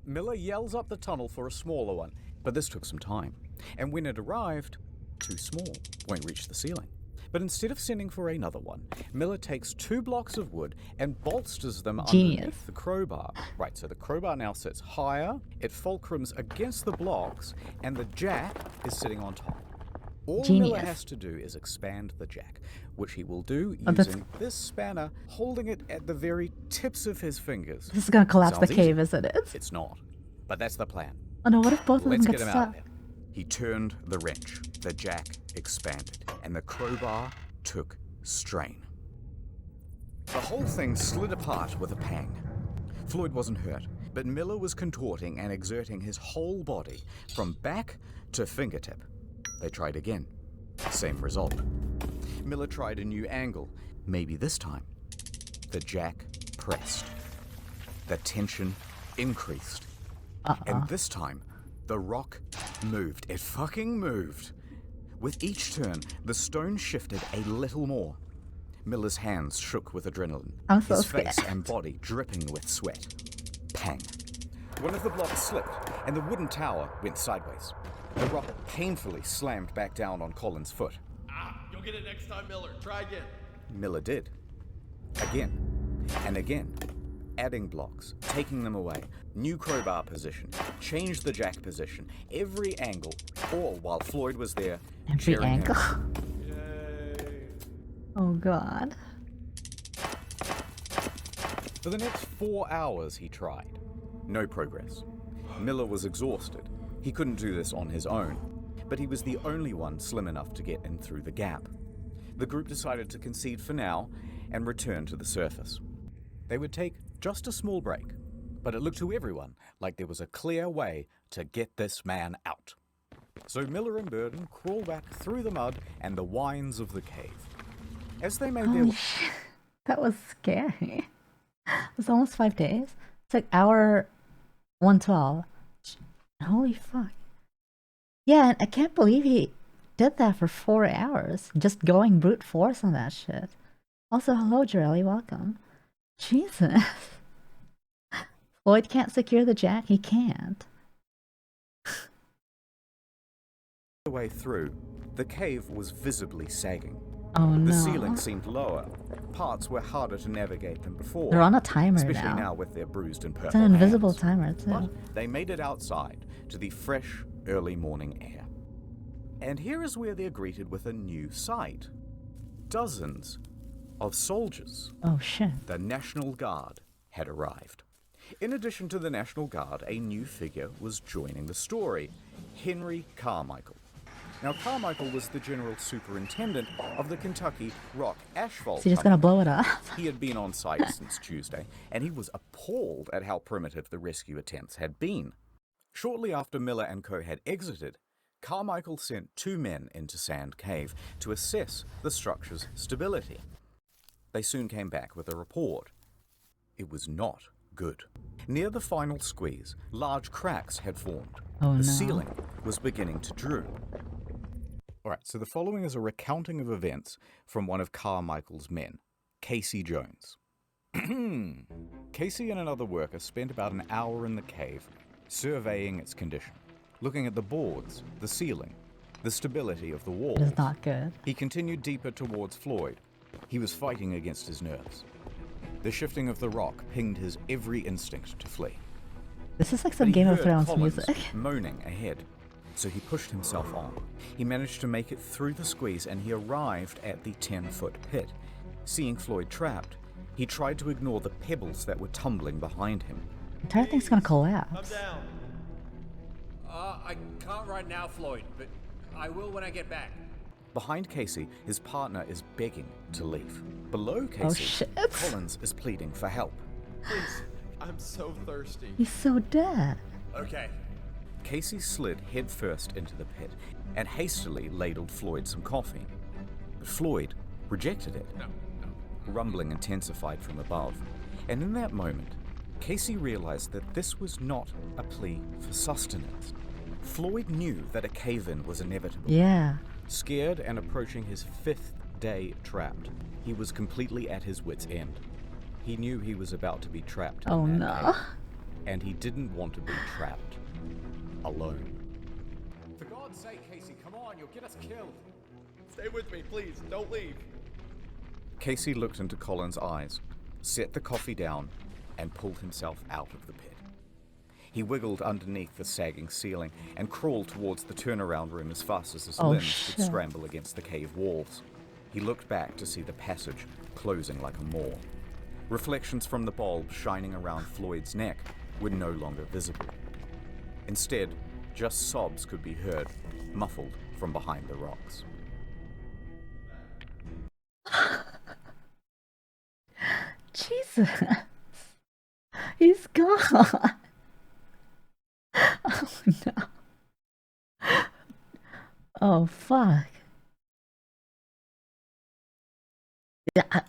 Miller yells up the tunnel for a smaller one, but this took some time. And when it arrived, too small, won't reach the ceiling. But instead of sending for another one, Miller takes 2 blocks of wood and bolsters them Genius. underneath the crowbar. Right, so the crowbar now sits higher, it fulcrums against the blocks, and the jack is sitting on top. All Miller Genius. has to do is expand the jack, which he will do Oh, that's- using this spanner, holding it at the very tips of his fingers. This is gonna collapse the Sounds cave, easy. isn't it? It's not, but that's the plan. Oh no, what if both of them Let's get get him out of stuck? there. He turned the wrench, the jack expanded, and the crowbar took strain. The whole thing slid apart with a pang. Floyd wasn't hurt, but Miller was contorting and exerting his whole body from back to fingertip. They tried again. Same result. Miller tried a new angle. Maybe this time. The jack pressed. The tension increased. And this time, the rock moved. It fucking moved. With each turn, the stone shifted a little more. Miller's hands shook with adrenaline. I'm so his face scared. and body dripping with sweat. Pang. One of the blocks slipped, and the wooden tower went sideways. The rock painfully slammed back down on Colin's foot. You'll get it next time, Miller. Try again. Miller did. Again. And again. adding blocks, taking them away, new crowbar position, change the jack position, every angle, all while Floyd was there, Every cheering him angle. on. Yay. Oh god. For the next 4 hours he tried. No progress. Miller was exhausted. He couldn't do this on his own, but he was the only one slim enough to get in through the gap. The group decided to concede for now and return to the surface. They would take just a small break, but it looked to everyone like there was a clear way to get this man out. So Miller and Burden crawled back through the mud and the wines of the cave. As they made their Holy shit. That was scary. It was almost 5 days. It's like hour 112. Holy fuck. Yeah, and I can't believe he did that for 4 hours. Just going brute force on that shit. Also, hello, Jarelli. Welcome. Jesus. Floyd can't secure the jack. He can't. way through, the cave was visibly sagging. Oh no. The ceiling seemed lower. Parts were harder to navigate than before. They're on a timer especially now. now with their bruised and purple It's an invisible hands. timer too. But they made it outside to the fresh, early morning air. And here is where they're greeted with a new sight. Dozens of soldiers. Oh shit. The National Guard had arrived. In addition to the National Guard, a new figure was joining the story, Henry Carmichael. Now, Carmichael was the general superintendent of the Kentucky Rock Asphalt So you're just gonna blow it up? He had been on site since Tuesday, and he was appalled at how primitive the rescue attempts had been. Shortly after Miller and Co. had exited, Carmichael sent 2 men into Sand Cave to assess the structure's stability. They soon came back with a report. It was not good. Near the final squeeze, large cracks had formed. Oh, The no. ceiling was beginning to droop. Alright, so the following is a recounting of events from one of Carmichael's men, Casey Jones. Casey and another worker spent about an hour in the cave, surveying its condition, looking at the boards, the ceiling, the stability of the walls. It is not good. He continued deeper towards Floyd. He was fighting against his nerves. The shifting of the rock pinged his every instinct to flee. This is like But some he Game of heard Thrones Collins music. moaning ahead, so he pushed himself on. He managed to make it through the squeeze and he arrived at the 10-foot pit. Seeing Floyd trapped, he tried to ignore the pebbles that were tumbling behind him. The entire thing's gonna I'm collapse. down. I can't right now, Floyd, but I will when I get back. Behind Casey, his partner is begging to leave. Below Casey, Oh shit. Collins is pleading for help. Please. I'm so thirsty. He's so dead. Okay. Casey slid headfirst into the pit and hastily ladled Floyd some coffee. But Floyd rejected it. No. Rumbling intensified from above. And in that moment, Casey realized that this was not a plea for sustenance. Floyd knew that a cave-in was inevitable. Yeah. Scared and approaching his 5th day trapped, he was completely at his wit's end. He knew he was about to be trapped Oh in that no. cave, and he didn't want to be trapped alone. For God's sake, Casey, come on, you'll get us killed. Stay with me, please. Don't leave. Casey looked into Colin's eyes, set the coffee down, and pulled himself out of the pit. He wiggled underneath the sagging ceiling and crawled towards the turnaround room as fast as his Oh, limbs shit. could scramble against the cave walls. He looked back to see the passage closing like a maw. Reflections from the bulb shining around Floyd's neck were no longer visible. Instead, just sobs could be heard, muffled from behind the rocks. Jesus. He's gone. Oh no. Oh fuck. Yeah.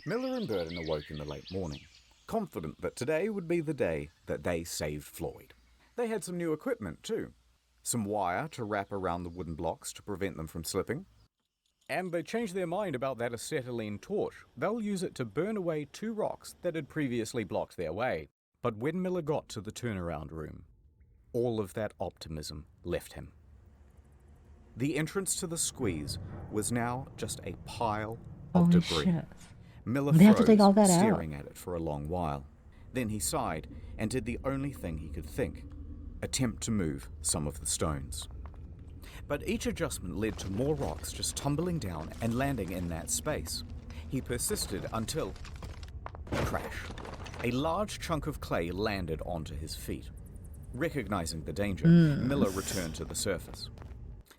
Miller and Burden awoke in the late morning, confident that today would be the day that they saved Floyd. They had some new equipment too. Some wire to wrap around the wooden blocks to prevent them from slipping. And they changed their mind about that acetylene torch. They'll use it to burn away 2 rocks that had previously blocked their way. But when Miller got to the turnaround room, all of that optimism left him. The entrance to the squeeze was now just a pile Holy of debris. shit. Miller They have to take all froze, that out. staring at it for a long while. Then he sighed and did the only thing he could think, attempt to move some of the stones. But each adjustment led to more rocks just tumbling down and landing in that space. He persisted until... crash. A large chunk of clay landed onto his feet. Recognizing the danger, Miller returned to the surface.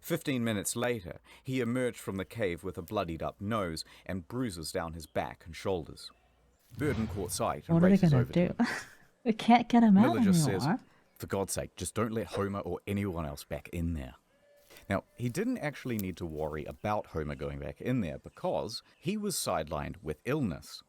15 minutes later, he emerged from the cave with a bloodied-up nose and bruises down his back and shoulders. Burden caught sight and What are they races gonna over to do? him. We can't get him out Miller just anymore. says, "For God's sake, just don't let Homer or anyone else back in there." Now, he didn't actually need to worry about Homer going back in there because he was sidelined with illness.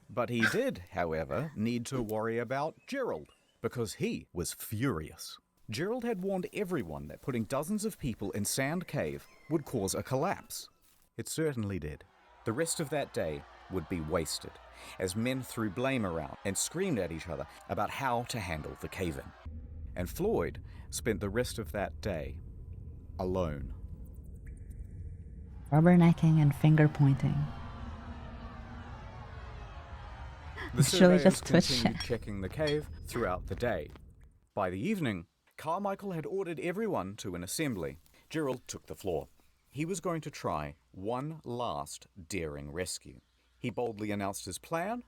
But he did, however, need to worry about Gerald because he was furious. Gerald had warned everyone that putting dozens of people in Sand Cave would cause a collapse. It certainly did. The rest of that day would be wasted as men threw blame around and screamed at each other about how to handle the cave-in. And Floyd spent the rest of that day alone. Rubbernecking and finger pointing. The It's really surveyors just continued twitching. checking the cave throughout the day. By the evening, Carmichael had ordered everyone to an assembly. Gerald took the floor. He was going to try one last daring rescue. He boldly announced his plan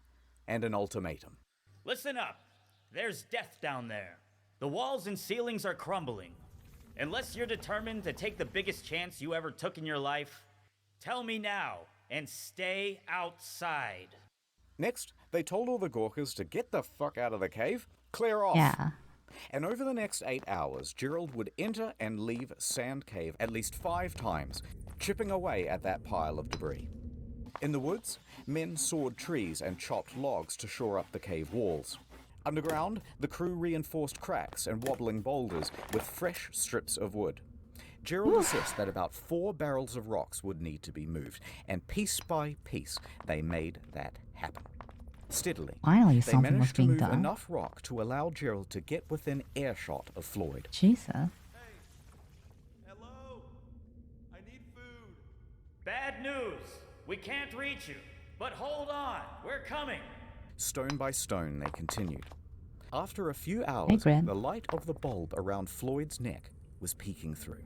and an ultimatum. Listen up. There's death down there. The walls and ceilings are crumbling. Unless you're determined to take the biggest chance you ever took in your life, tell me now and stay outside. Next, they told all the Gawkers to get the fuck out of the cave, clear off. Yeah. And over the next 8 hours, Gerald would enter and leave Sand Cave at least 5 times, chipping away at that pile of debris. In the woods, men sawed trees and chopped logs to shore up the cave walls. Underground, the crew reinforced cracks and wobbling boulders with fresh strips of wood. Gerald assessed that about 4 barrels of rocks would need to be moved, and piece by piece, they made that happen. Steadily, Finally, they something was managed to being move done. enough rock to allow Gerald to get within earshot of Floyd. Jesus. Hello? I need food. Bad news. We can't reach you. But hold on. We're coming. Stone by stone, they continued. After a few hours, Grin. the light of the bulb around Floyd's neck was peeking through.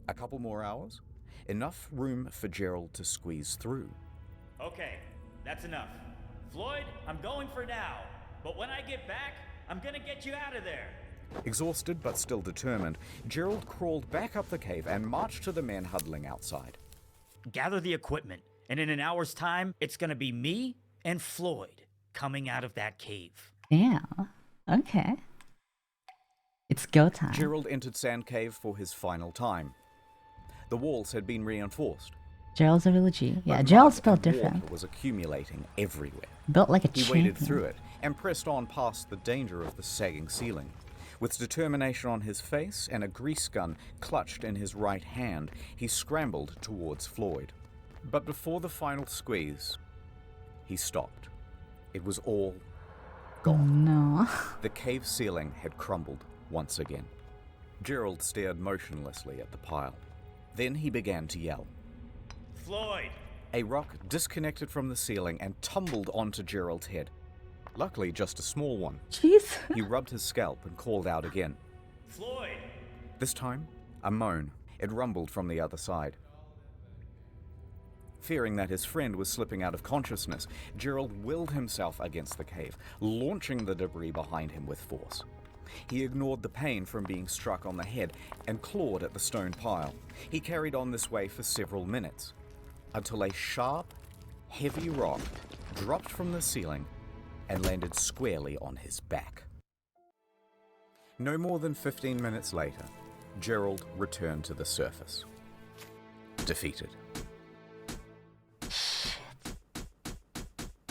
A couple more hours, enough room for Gerald to squeeze through. Okay, that's enough. Floyd, I'm going for now. But when I get back, I'm gonna get you out of there. Exhausted but still determined, Gerald crawled back up the cave and marched to the men huddling outside. Gather the equipment, and in an hour's time, it's gonna be me and Floyd coming out of that cave. Yeah. Okay. It's go time. Gerald entered Sand Cave for his final time. The walls had been reinforced. Gerald's a real G. Yeah, but Gerald's mud spelled and different. water was accumulating everywhere. Built like a He champion. waded through it and pressed on past the danger of the sagging ceiling. With determination on his face and a grease gun clutched in his right hand, he scrambled towards Floyd. But before the final squeeze, he stopped. It was all gone. No. The cave ceiling had crumbled once again. Gerald stared motionlessly at the pile. Then he began to yell. Floyd! A rock disconnected from the ceiling and tumbled onto Gerald's head. Luckily, just a small one. Jeez. He rubbed his scalp and called out again. Floyd! This time, a moan. It rumbled from the other side. Fearing that his friend was slipping out of consciousness, Gerald willed himself against the cave, launching the debris behind him with force. He ignored the pain from being struck on the head and clawed at the stone pile. He carried on this way for several minutes, until a sharp, heavy rock dropped from the ceiling and landed squarely on his back. No more than 15 minutes later, Gerald returned to the surface, defeated.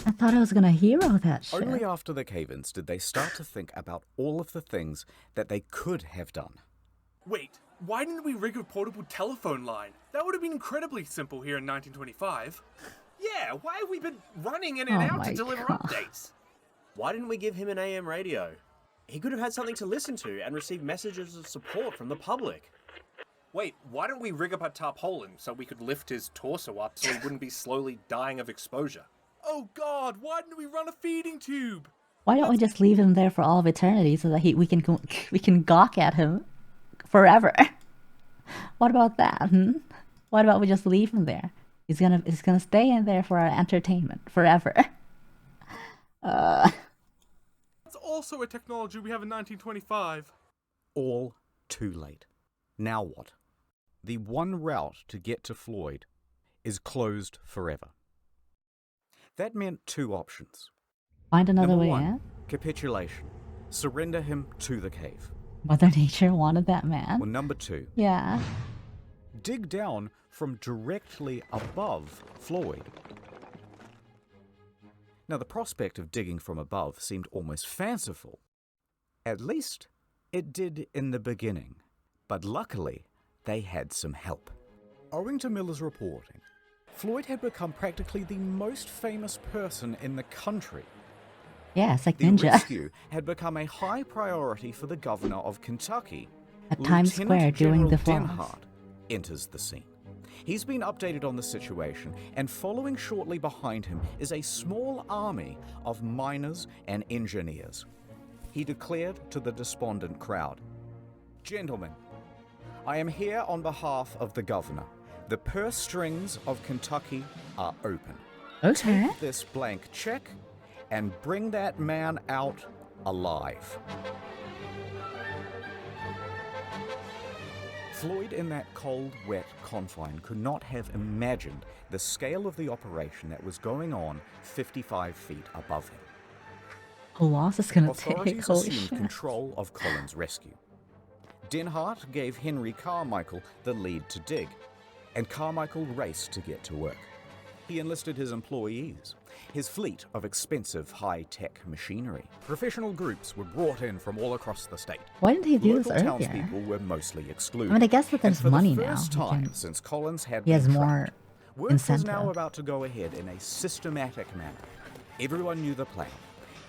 I thought I was gonna hero that shit. Only after the cave-ins did they start to think about all of the things that they could have done. Wait, why didn't we rig a portable telephone line? That would have been incredibly simple here in 1925. Yeah, why have we been running in and Oh out my to deliver God. updates? Why didn't we give him an AM radio? He could have had something to listen to and receive messages of support from the public. Wait, why don't we rig up a tarpaulin so we could lift his torso up so he wouldn't be slowly dying of exposure? Oh god, why didn't we run a feeding tube? Why don't we just leave him there for all of eternity so that we can gawk at him forever? What about that? What about we just leave him there? He's gonna stay in there for our entertainment forever. That's also a technology we have in 1925. All too late. Now what? The one route to get to Floyd is closed forever. That meant two options. Find another Number way one, in. capitulation. Surrender him to the cave. Mother Nature wanted that man. Or number two, Yeah. dig down from directly above Floyd. Now, the prospect of digging from above seemed almost fanciful. At least, it did in the beginning. But luckily, they had some help. Owing to Miller's reporting, Floyd had become practically the most famous person in the country. Yeah, it's like The Ninja. rescue had become a high priority for the governor of Kentucky. At Times Square doing the General vlogs. Denhart enters the scene. He's been updated on the situation, and following shortly behind him is a small army of miners and engineers. He declared to the despondent crowd, "Gentlemen, I am here on behalf of the governor. The purse strings of Kentucky are open. Okay. Take this blank check and bring that man out alive." Floyd, in that cold, wet confine, could not have imagined the scale of the operation that was going on 55 feet above him. A loss is gonna take. Authorities Holy assumed shit. control of Colin's rescue. Denhart gave Henry Carmichael the lead to dig, and Carmichael raced to get to work. He enlisted his employees, his fleet of expensive high-tech machinery. Professional groups were brought in from all across the state. Why didn't he do this Local earlier? townspeople were mostly excluded. I mean, I guess that there's And for money the now. first He time can- since Collins had he has been more trapped, work was now incentive. about to go ahead in a systematic manner. Everyone knew the plan.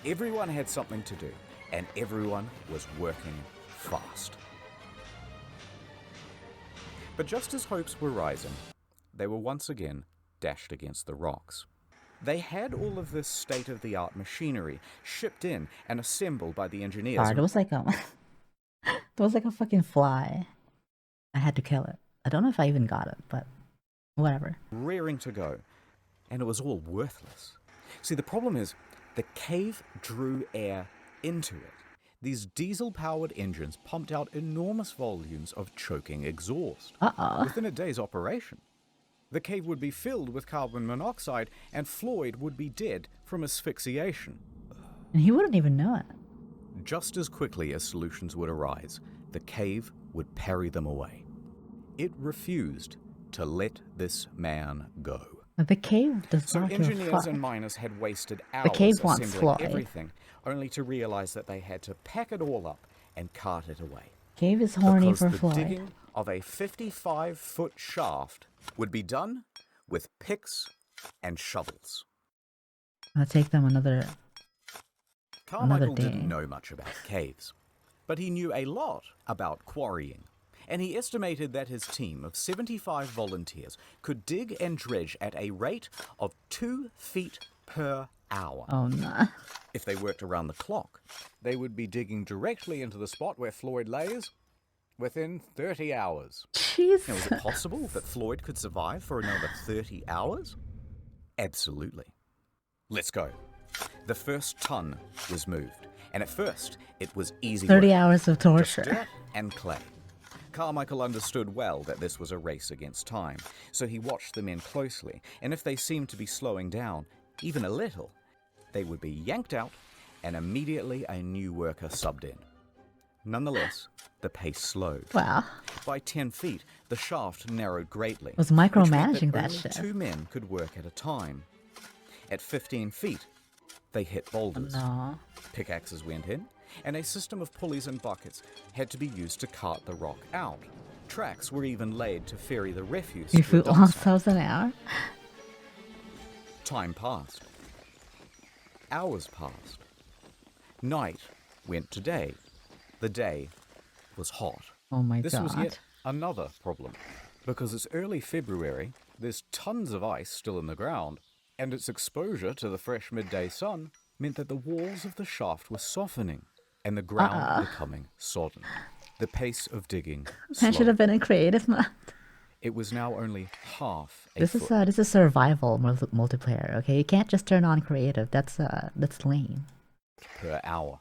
Everyone had something to do, and everyone was working fast. But just as hopes were rising, they were once again dashed against the rocks. They had all of this state-of-the-art machinery shipped in and assembled by the engineers. God, it was like it was like a fucking fly. I had to kill it. I don't know if I even got it, but whatever. Rearing to go, and it was all worthless. See, the problem is, the cave drew air into it. These diesel-powered engines pumped out enormous volumes of choking exhaust. Uh-oh. Within a day's operation, the cave would be filled with carbon monoxide, and Floyd would be dead from asphyxiation. And he wouldn't even know it. Just as quickly as solutions would arise, the cave would parry them away. It refused to let this man go. But the cave does So not give a engineers fuck. and miners had wasted hours cave wants assembling Floyd. everything, only to realize that they had to pack it all up and cart it away. Cave is horny Because for the Floyd. digging of a 55-foot shaft would be done with picks and shovels. It'll take them another Carmichael day. didn't know much about caves, but he knew a lot about quarrying, and he estimated that his team of 75 volunteers could dig and dredge at a rate of 2 feet per hour. Oh no. If they worked around the clock, they would be digging directly into the spot where Floyd lays within 30 hours. Jesus. Now, is it possible that Floyd could survive for another 30 hours? Absolutely. Let's go. The first ton was moved, and at first, it was easy 30 work. hours of Just torture. dirt and clay. Carmichael understood well that this was a race against time, so he watched the men closely, and if they seemed to be slowing down, even a little, they would be yanked out, and immediately a new worker subbed in. Nonetheless, the pace slowed. Wow. By 10 feet, the shaft narrowed greatly. Was which meant micromanaging that only shit. 2 men could work at a time. At 15 feet, they hit boulders. No. Pickaxes went in, and a system of pulleys and buckets had to be used to cart the rock out. Tracks were even laid to ferry the refuse Your to a food dump lost site. those an hour. Time passed. Hours passed. Night went to day. The day was hot. Oh my This god. was yet another problem. Because it's early February, there's tons of ice still in the ground, and its exposure to the fresh midday sun meant that the walls of the shaft were softening and the ground becoming sodden. The pace of digging That should have slowed. been in creative mode. It was now only half a This foot is survival multiplayer. Okay, you can't just turn on creative. That's lame. per hour.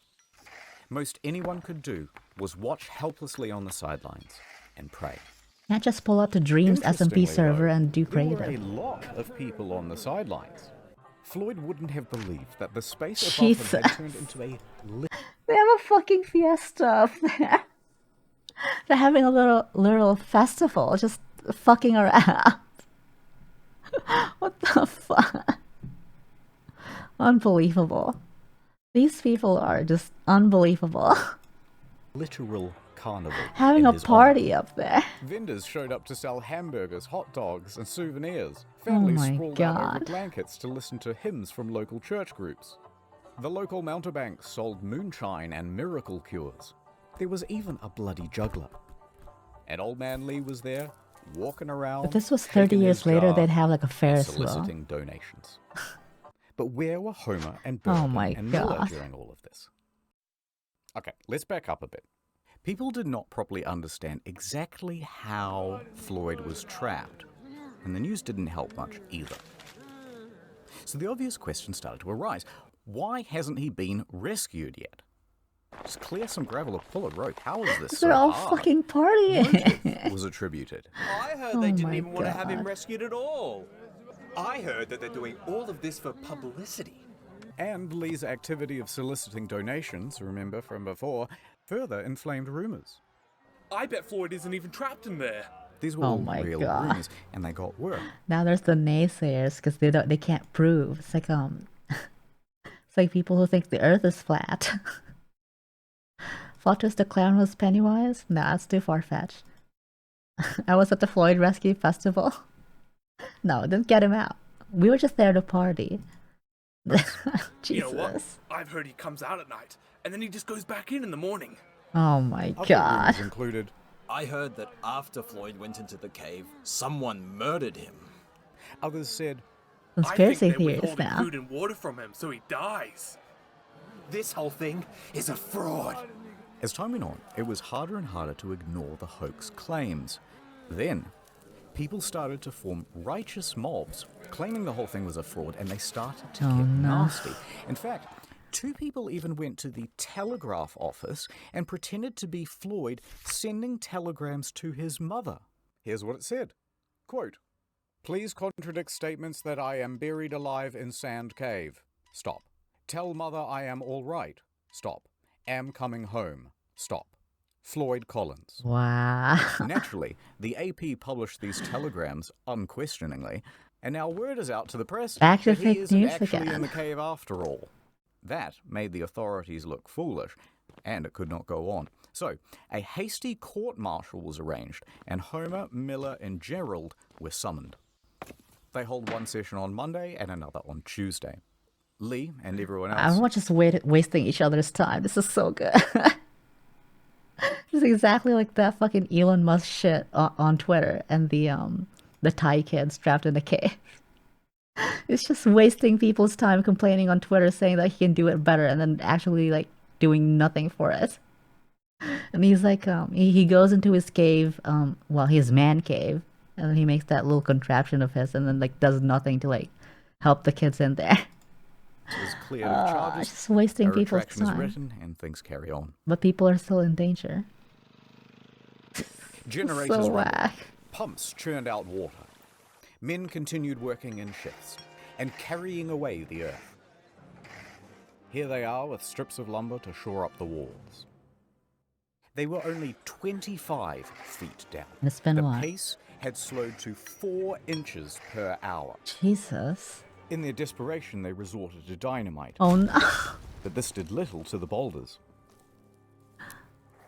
Most anyone could do was watch helplessly on the sidelines and pray. Can't just pull up to Dreams SMP Interestingly, server though, and do there were creative. a lot of people on the sidelines. Floyd wouldn't have believed that the space above Jesus. him had turned into a They have a fucking fiesta up there. They're having a little festival, just fucking around. What the fuck? Unbelievable. These people are just unbelievable. literal carnival. Having in a his party honor. up there. Vendors showed up to sell hamburgers, hot dogs, and souvenirs. Families my sprawled out over God. blankets to listen to hymns from local church groups. The local mountebanks sold moonshine and miracle cures. There was even a bloody juggler. And Old Man Lee was there, walking around. If this was 30 shaking years his later, jar they'd have like a and Ferris wheel. soliciting donations. But where were Homer and Oh Burton my and Miller God. during all of this? Okay, let's back up a bit. People did not properly understand exactly how Floyd was trapped, and the news didn't help much either. So the obvious question started to arise. Why hasn't he been rescued yet? Just clear some gravel or pull a rope. How is this so They're all hard? fucking partying. Motive was attributed. I heard Oh they my didn't even want to have him God. rescued at all. I heard that they're doing all of this for publicity. And Lee's activity of soliciting donations, remember from before, further inflamed rumors. I bet Floyd isn't even trapped in there. These were Oh all my real God. rumors, and they got worse. Now there's the naysayers because they can't prove. It's like it's like people who think the Earth is flat. Flottus the clown was Pennywise? Nah, it's too far fetched. I was at the Floyd Rescue Festival. No, didn't get him out. We were just there to party. Jesus. You know what? I've heard he comes out at night, and then he just goes back in the morning. Oh my Other God. rumors included I heard that after Floyd went into the cave, someone murdered him. others said Conspiracy I think they're theories withholding now. food and water from him, so he dies. This whole thing is a fraud. as time went on, it was harder and harder to ignore the hoax claims. Then, people started to form righteous mobs, claiming the whole thing was a fraud, and they started to Oh, get no. nasty. In fact, 2 people even went to the telegraph office and pretended to be Floyd sending telegrams to his mother. Here's what it said. Quote, "Please contradict statements that I am buried alive in Sand Cave. Stop. Tell mother I am all right. Stop. Am coming home. Stop. Floyd Collins." Wow. Naturally, the AP published these telegrams unquestioningly, and now word is out to the press Back to that he fake isn't news actually again. in the cave after all. That made the authorities look foolish, and it could not go on. So, a hasty court-martial was arranged, and Homer, Miller, and Gerald were summoned. They hold one session on Monday and another on Tuesday. Lee and everyone else... Everyone's just wasting each other's time. This is so good. This is exactly like that fucking Elon Musk shit on Twitter and the Thai kids trapped in a cave. It's just wasting people's time complaining on Twitter saying that he can do it better and then actually like doing nothing for it. And he's like, he goes into his cave, his man cave, and then he makes that little contraption of his and then like does nothing to like help the kids in there. is cleared of charges, Just wasting a people's retraction is time. written, and things carry on. But people are still in danger. Generators So rumbled. whack. Pumps churned out water. Men continued working in shifts and carrying away the earth. Here they are with strips of lumber to shore up the walls. They were only 25 feet down. And it's been The what? pace had slowed to 4 inches per hour. Jesus. In their desperation, they resorted to dynamite, Oh no. but this did little to the boulders.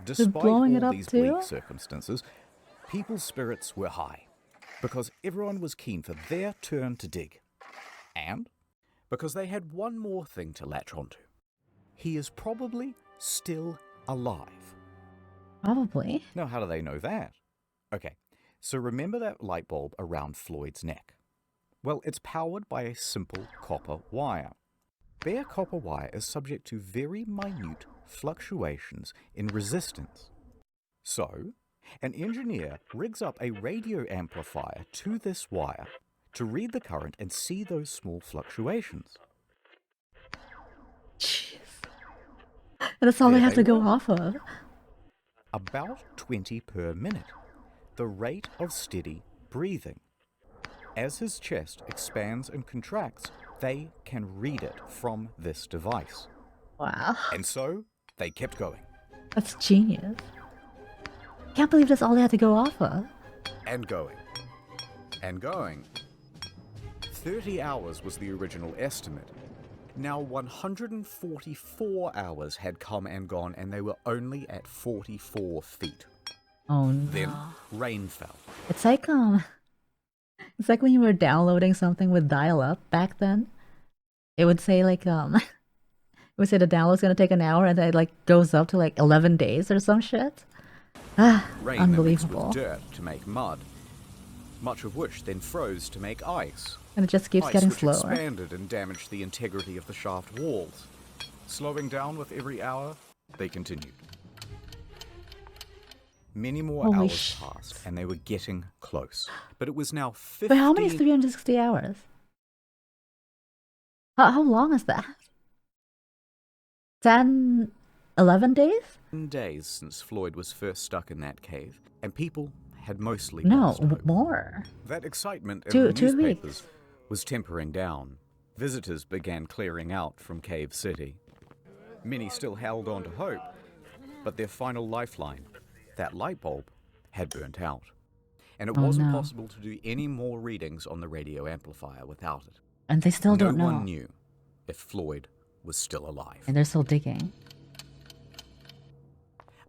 Despite blowing it all up these too? bleak circumstances, people's spirits were high, because everyone was keen for their turn to dig. And because they had one more thing to latch onto. He is probably still alive. Probably. Now, how do they know that? Okay, so remember that light bulb around Floyd's neck? Well, it's powered by a simple copper wire. Bare copper wire is subject to very minute fluctuations in resistance. So, an engineer rigs up a radio amplifier to this wire to read the current and see those small fluctuations. Jeez. And that's all There they have they to go were. off of. About 20 per minute, the rate of steady breathing. As his chest expands and contracts, they can read it from this device. Wow. And so, they kept going. That's genius. Can't believe that's all they had to go off of. And going. And going. 30 hours was the original estimate. Now 144 hours had come and gone, and they were only at 44 feet. Oh no. Then, rain fell. It's like when you were downloading something with dial-up back then. It would say like it would say the download's gonna take an hour, and then it like goes up to like 11 days or some shit. Ah, Rain unbelievable. that mixed with dirt to make mud, much of which then froze to make ice. And it just keeps Ice getting which slower. expanded and damaged the integrity of the shaft walls. Slowing down with every hour, they continued. Many more Holy hours shit. passed, and they were getting close. But it was now 50 But how many is 360 hours? How long is that? 10, 11 days? days since Floyd was first stuck in that cave, and people had mostly No, lost hope. more. That excitement in Two the weeks. newspapers was tempering down. Visitors began clearing out from Cave City. Many still held on to hope, but their final lifeline, that light bulb, had burnt out. And it Oh, wasn't no. possible to do any more readings on the radio amplifier without it. And they still don't No know. one knew if Floyd was still alive. And they're still digging.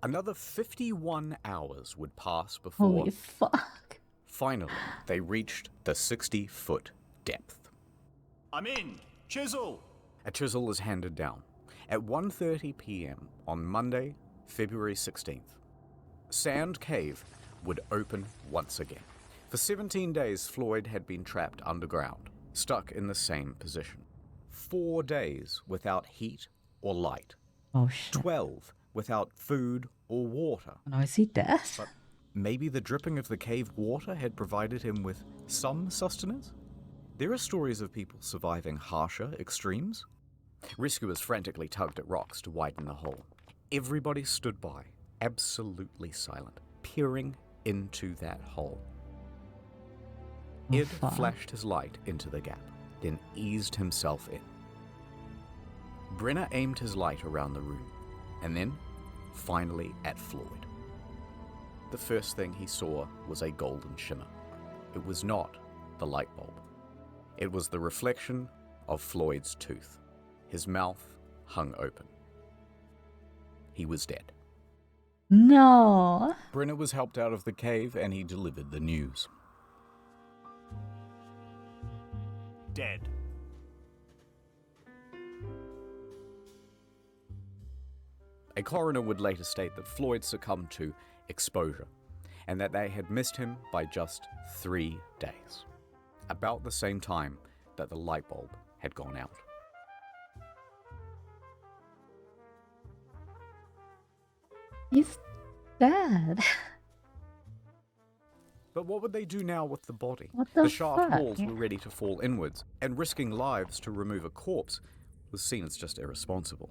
Another 51 hours would pass before Holy fuck. finally they reached the 60-foot depth. I'm in! Chisel! A chisel is handed down. At 1:30 p.m. on Monday, February 16th, Sand Cave would open once again. For 17 days, Floyd had been trapped underground, stuck in the same position. 4 days without heat or light. Oh shit. 12 without food or water. Now I see death. But maybe the dripping of the cave water had provided him with some sustenance? There are stories of people surviving harsher extremes. Rescuers frantically tugged at rocks to widen the hole. Everybody stood by, absolutely silent, peering into that hole. Oh, Ed fuck. flashed his light into the gap, then eased himself in. Brenner aimed his light around the room, and then, finally, at Floyd. The first thing he saw was a golden shimmer. It was not the light bulb. It was the reflection of Floyd's tooth. His mouth hung open. He was dead. No. Brenner was helped out of the cave, and he delivered the news. Dead. A coroner would later state that Floyd succumbed to exposure, and that they had missed him by just 3 days, about the same time that the light bulb had gone out. He's dead. But what would they do now with the body? What the shaft fuck? walls were ready to fall inwards, and risking lives to remove a corpse was seen as just irresponsible.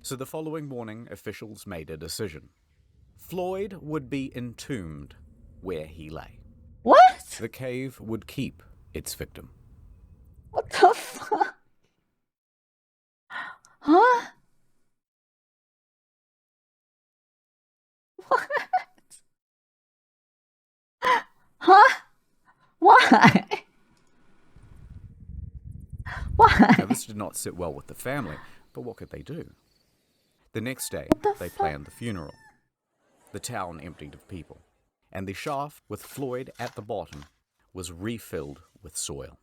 So the following morning, officials made a decision. Floyd would be entombed where he lay. What? The cave would keep its victim. What the fuck? Huh? What? Huh? Why? Why? Now, this did not sit well with the family, but what could they do? The next day, they planned the funeral. The town emptied of people, and the shaft with Floyd at the bottom was refilled with soil.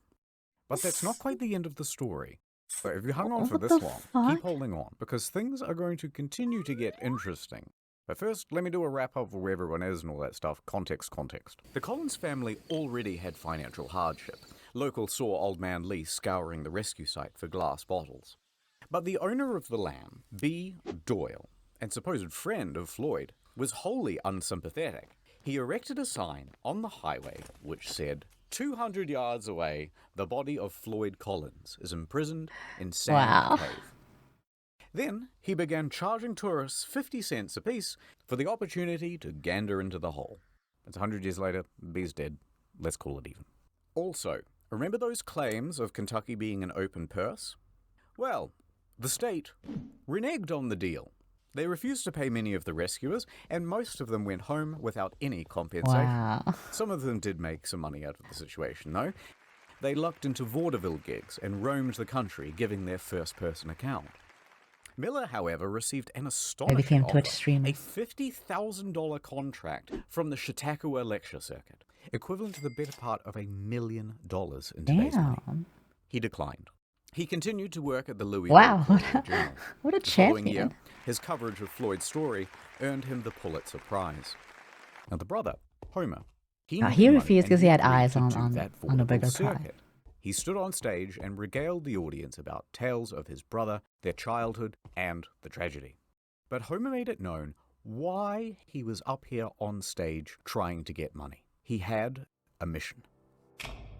But that's not quite the end of the story. So if you hung on for What this the long, fuck? keep holding on, because things are going to continue to get interesting. But first, let me do a wrap-up of where everyone is and all that stuff. Context. The Collins family already had financial hardship. Locals saw Old Man Lee scouring the rescue site for glass bottles. But the owner of the land, B. Doyle, and supposed friend of Floyd, was wholly unsympathetic. He erected a sign on the highway which said, 200 yards away, the body of Floyd Collins is imprisoned in Sand Cave. Then he began charging tourists 50 cents apiece for the opportunity to gander into the hole. It's 100 years later, B's dead. Let's call it even. Also, remember those claims of Kentucky being an open purse? Well, the state reneged on the deal. They refused to pay many of the rescuers, and most of them went home without any compensation. Wow. Some of them did make some money out of the situation, though. They lucked into vaudeville gigs and roamed the country, giving their first-person account. Miller, however, received an astonishing offer, a $50,000 contract from the Chautauqua lecture circuit, equivalent to the better part of $1 million in today's money. He declined. He continued to work at the Louisville Journal. What a the following champion. year, his coverage of Floyd's story earned him the Pulitzer Prize. Now the brother, Homer, he refused because he had eyes on a bigger prize. He stood on stage and regaled the audience about tales of his brother, their childhood, and the tragedy. But Homer made it known why he was up here on stage trying to get money. He had a mission.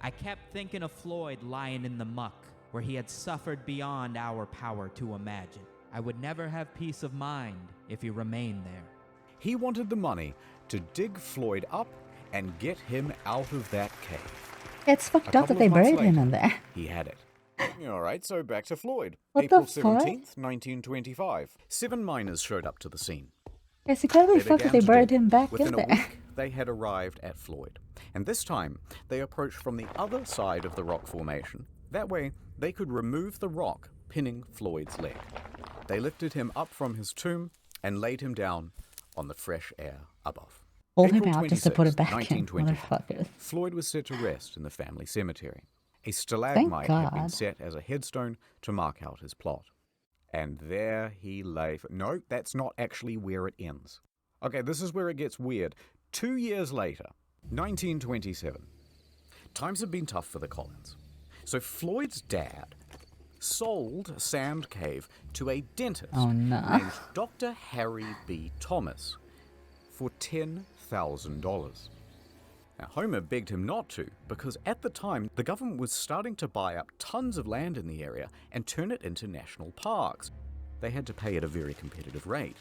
I kept thinking of Floyd lying in the muck, where he had suffered beyond our power to imagine. I would never have peace of mind if he remained there. He wanted the money to dig Floyd up and get him out of that cave. It's fucked up that they buried him in there. He had it. Alright, so back to Floyd. What April the fuck? 17th, 1925. 7 miners showed up to the scene. It's incredibly fucked that they buried him back in Within there. a week, they had arrived at Floyd. And this time, they approached from the other side of the rock formation. That way, they could remove the rock pinning Floyd's leg. They lifted him up from his tomb and laid him down on the fresh air above. Hold April him out just to put it 26, back in, 1920. motherfuckers. Floyd was set to rest in the family cemetery. A stalagmite had been God. set as a headstone to mark out his plot. And there he lay. No, that's not actually where it ends. Okay, this is where it gets weird. 2 years later, 1927. Times have been tough for the Collins. So Floyd's dad sold Sand Cave to a dentist named Dr. Harry B. Thomas for $10,000. Now, Homer begged him not to, because at the time, the government was starting to buy up tons of land in the area and turn it into national parks. They had to pay at a very competitive rate.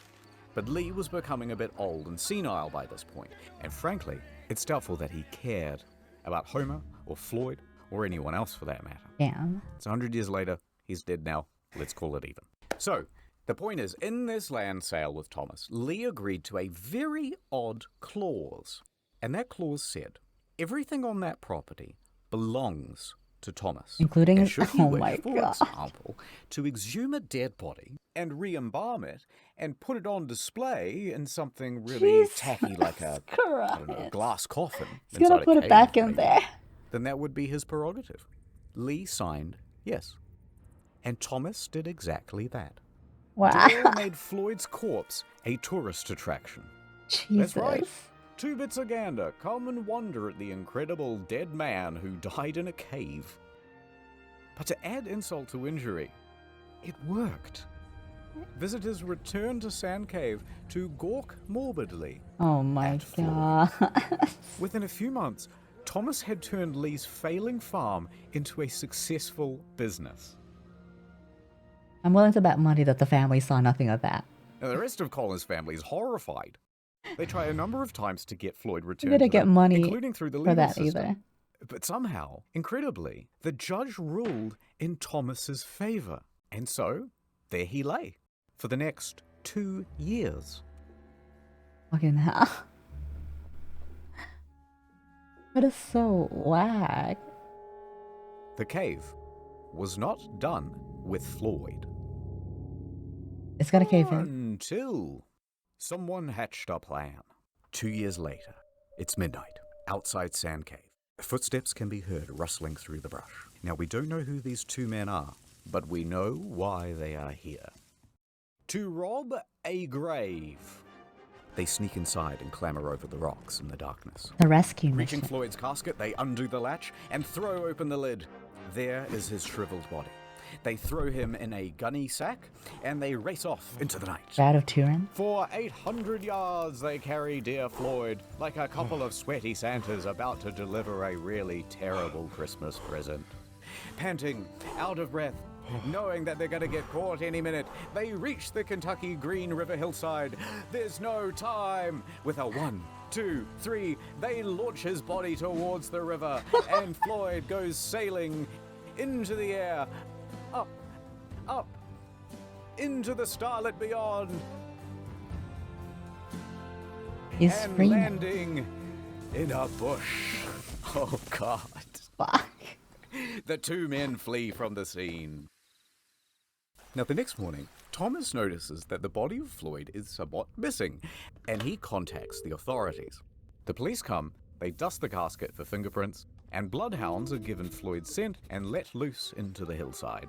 But Lee was becoming a bit old and senile by this point, and frankly, it's doubtful that he cared about Homer or Floyd or anyone else for that matter. Yeah. It's 100 years later, he's dead now, let's call it even. So, the point is, in this land sale with Thomas, Lee agreed to a very odd clause. And that clause said, everything on that property belongs to Thomas. Including, and should he oh wish, my for God. example, to exhume a dead body and re-embalm it and put it on display in something really tacky like a I don't know, glass coffin. He's gonna put it back in there. Then that would be his prerogative. Lee signed yes. And Thomas did exactly that. Wow. Doyle made Floyd's corpse a tourist attraction. Jesus. That's right. 2 bits of gander, come and wonder at the incredible dead man who died in a cave. But to add insult to injury, it worked. Visitors returned to Sand Cave to gawk morbidly. Oh my God. Within a few months, Thomas had turned Lee's failing farm into a successful business. I'm willing to bet money that the family saw nothing of that. Now, the rest of Colin's family is horrified. They try a number of times to get Floyd You returned didn't to get them, money including through the for legal that system. either. But somehow, incredibly, the judge ruled in Thomas's favor. And so, there he lay for the next 2 years. Fucking hell. That is so whack. The cave was not done with Floyd. It's got a cave in. Until someone hatched a plan. 2 years later, it's midnight, outside Sand Cave. Footsteps can be heard rustling through the brush. Now, we don't know who these 2 men are, but we know why they are here. To rob a grave. They sneak inside and clamber over the rocks in the darkness. The rescue Reaching mission. Floyd's casket, they undo the latch and throw open the lid. There is his shriveled body. They throw him in a gunny sack and they race off into the night. Out of Turin. For 800 yards they carry dear Floyd like a couple of sweaty Santas about to deliver a really terrible Christmas present. Panting, out of breath, knowing that they're going to get caught any minute, they reach the Kentucky Green River hillside. There's no time. With a 1, 2, 3, they launch his body towards the river, and Floyd goes sailing into the air, up, up, into the starlit beyond, He's and free now. landing in a bush. Oh God. Fuck. The two men flee from the scene. Now, the next morning, Thomas notices that the body of Floyd is somewhat missing, and he contacts the authorities. The police come, they dust the casket for fingerprints, and bloodhounds are given Floyd's scent and let loose into the hillside.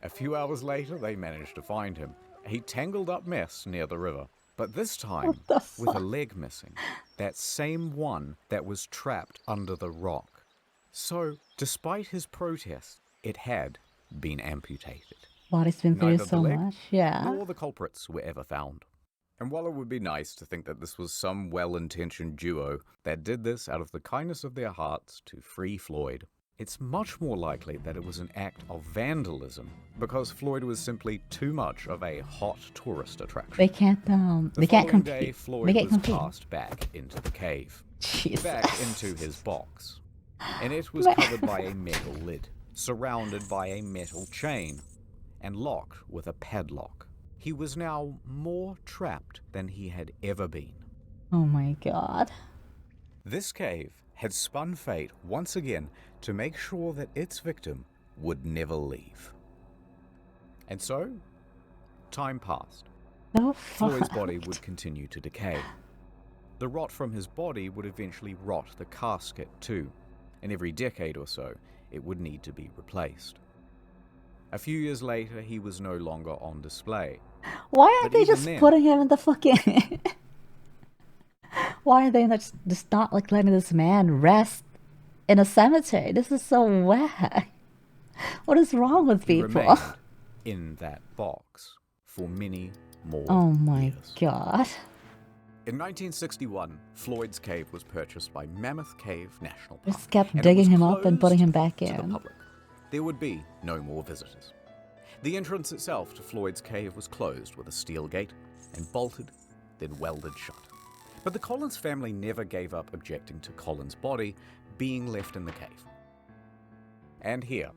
A few hours later, they manage to find him, a tangled up mess near the river, but this time with a leg missing, that same one that was trapped under the rock. So, despite his protest, it had been amputated. Body's been through Neither so the leg much. Yeah. nor the culprits were ever found. And while it would be nice to think that this was some well-intentioned duo that did this out of the kindness of their hearts to free Floyd, it's much more likely that it was an act of vandalism because Floyd was simply too much of a hot tourist attraction. They can't following day, compete. Floyd They can't was compete. cast back into the cave, Jesus. back into his box, and it was covered by a metal lid, surrounded by a metal chain, and locked with a padlock. He was now more trapped than he had ever been. Oh my God. This cave had spun fate once again to make sure that its victim would never leave. And so, time passed. No Floyd's fuck. body would continue to decay. The rot from his body would eventually rot the casket too, and every decade or so, it would need to be replaced. A few years later, he was no longer on display. Why aren't But they even just then- putting him in the fucking... Why are they just not like letting this man rest in a cemetery? This is so whack. What is wrong with He people? remained in that box for many more Oh my years. God. In 1961, Floyd's cave was purchased by Mammoth Cave National Park. Just kept and it digging was him up and putting him closed back to the in. public. There would be no more visitors. The entrance itself to Floyd's cave was closed with a steel gate and bolted, then welded shut. But the Collins family never gave up objecting to Collins' body being left in the cave. And here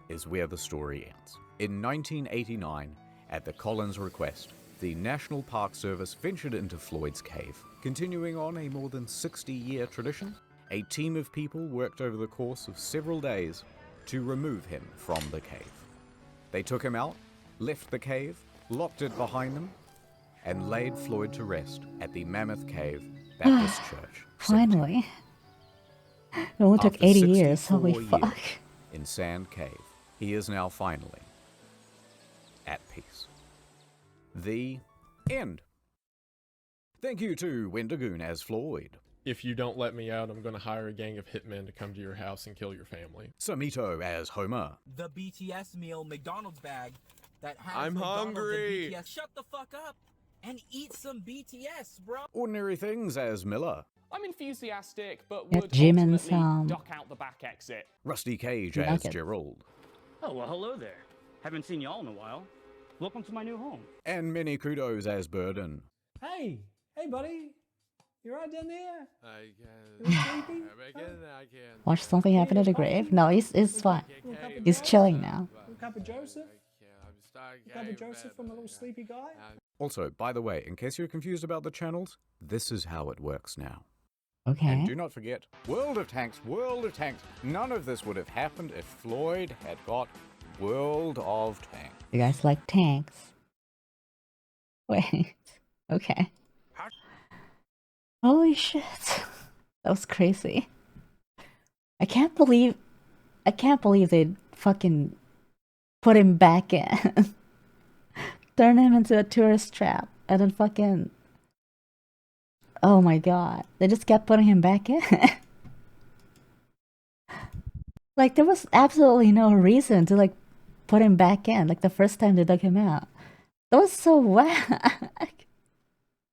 is where the story ends. In 1989, at the Collins' request, the National Park Service ventured into Floyd's cave. Continuing on a more than 60-year tradition, a team of people worked over the course of several days to remove him from the cave. They took him out, left the cave, locked it behind them, and laid Floyd to rest at the Mammoth Cave Baptist Church. Finally. It only took After 80 years. 64 Holy years fuck. in Sand Cave, he is now finally at peace. The end. Thank you to Wendigoon as Floyd, If you don't let me out, I'm going to hire a gang of hitmen to come to your house and kill your family. Samito as Homer, The BTS meal McDonald's bag that has I'm McDonald's and hungry. BTS. Shut the fuck up and eat some BTS, bro. Ordinary Things as Miller, I'm enthusiastic, but Yeah, would Jim and ultimately Sam. duck out the back exit. Rusty Cage You like as it. Gerald, Oh, well, hello there. Haven't seen y'all in a while. Welcome to my new home. and many kudos as Burden. Hey, buddy. You right down there? I You sleepy? can. Watch something happen at the grave? No, he's fine. He's chilling now. Little cup of Joseph? A cup of Joseph from a little sleepy guy? Also, by the way, in case you're confused about the channels, this is how it works now. Okay. And do not forget, World of Tanks, World of Tanks. None of this would have happened if Floyd had got World of Tanks. You guys like tanks? Wait. Okay. Holy shit. That was crazy. I can't believe they fucking put him back in. Turn him into a tourist trap and then fucking Oh my god. They just kept putting him back in. Like, there was absolutely no reason to, like, put him back in, like, the first time they dug him out. That was so whack.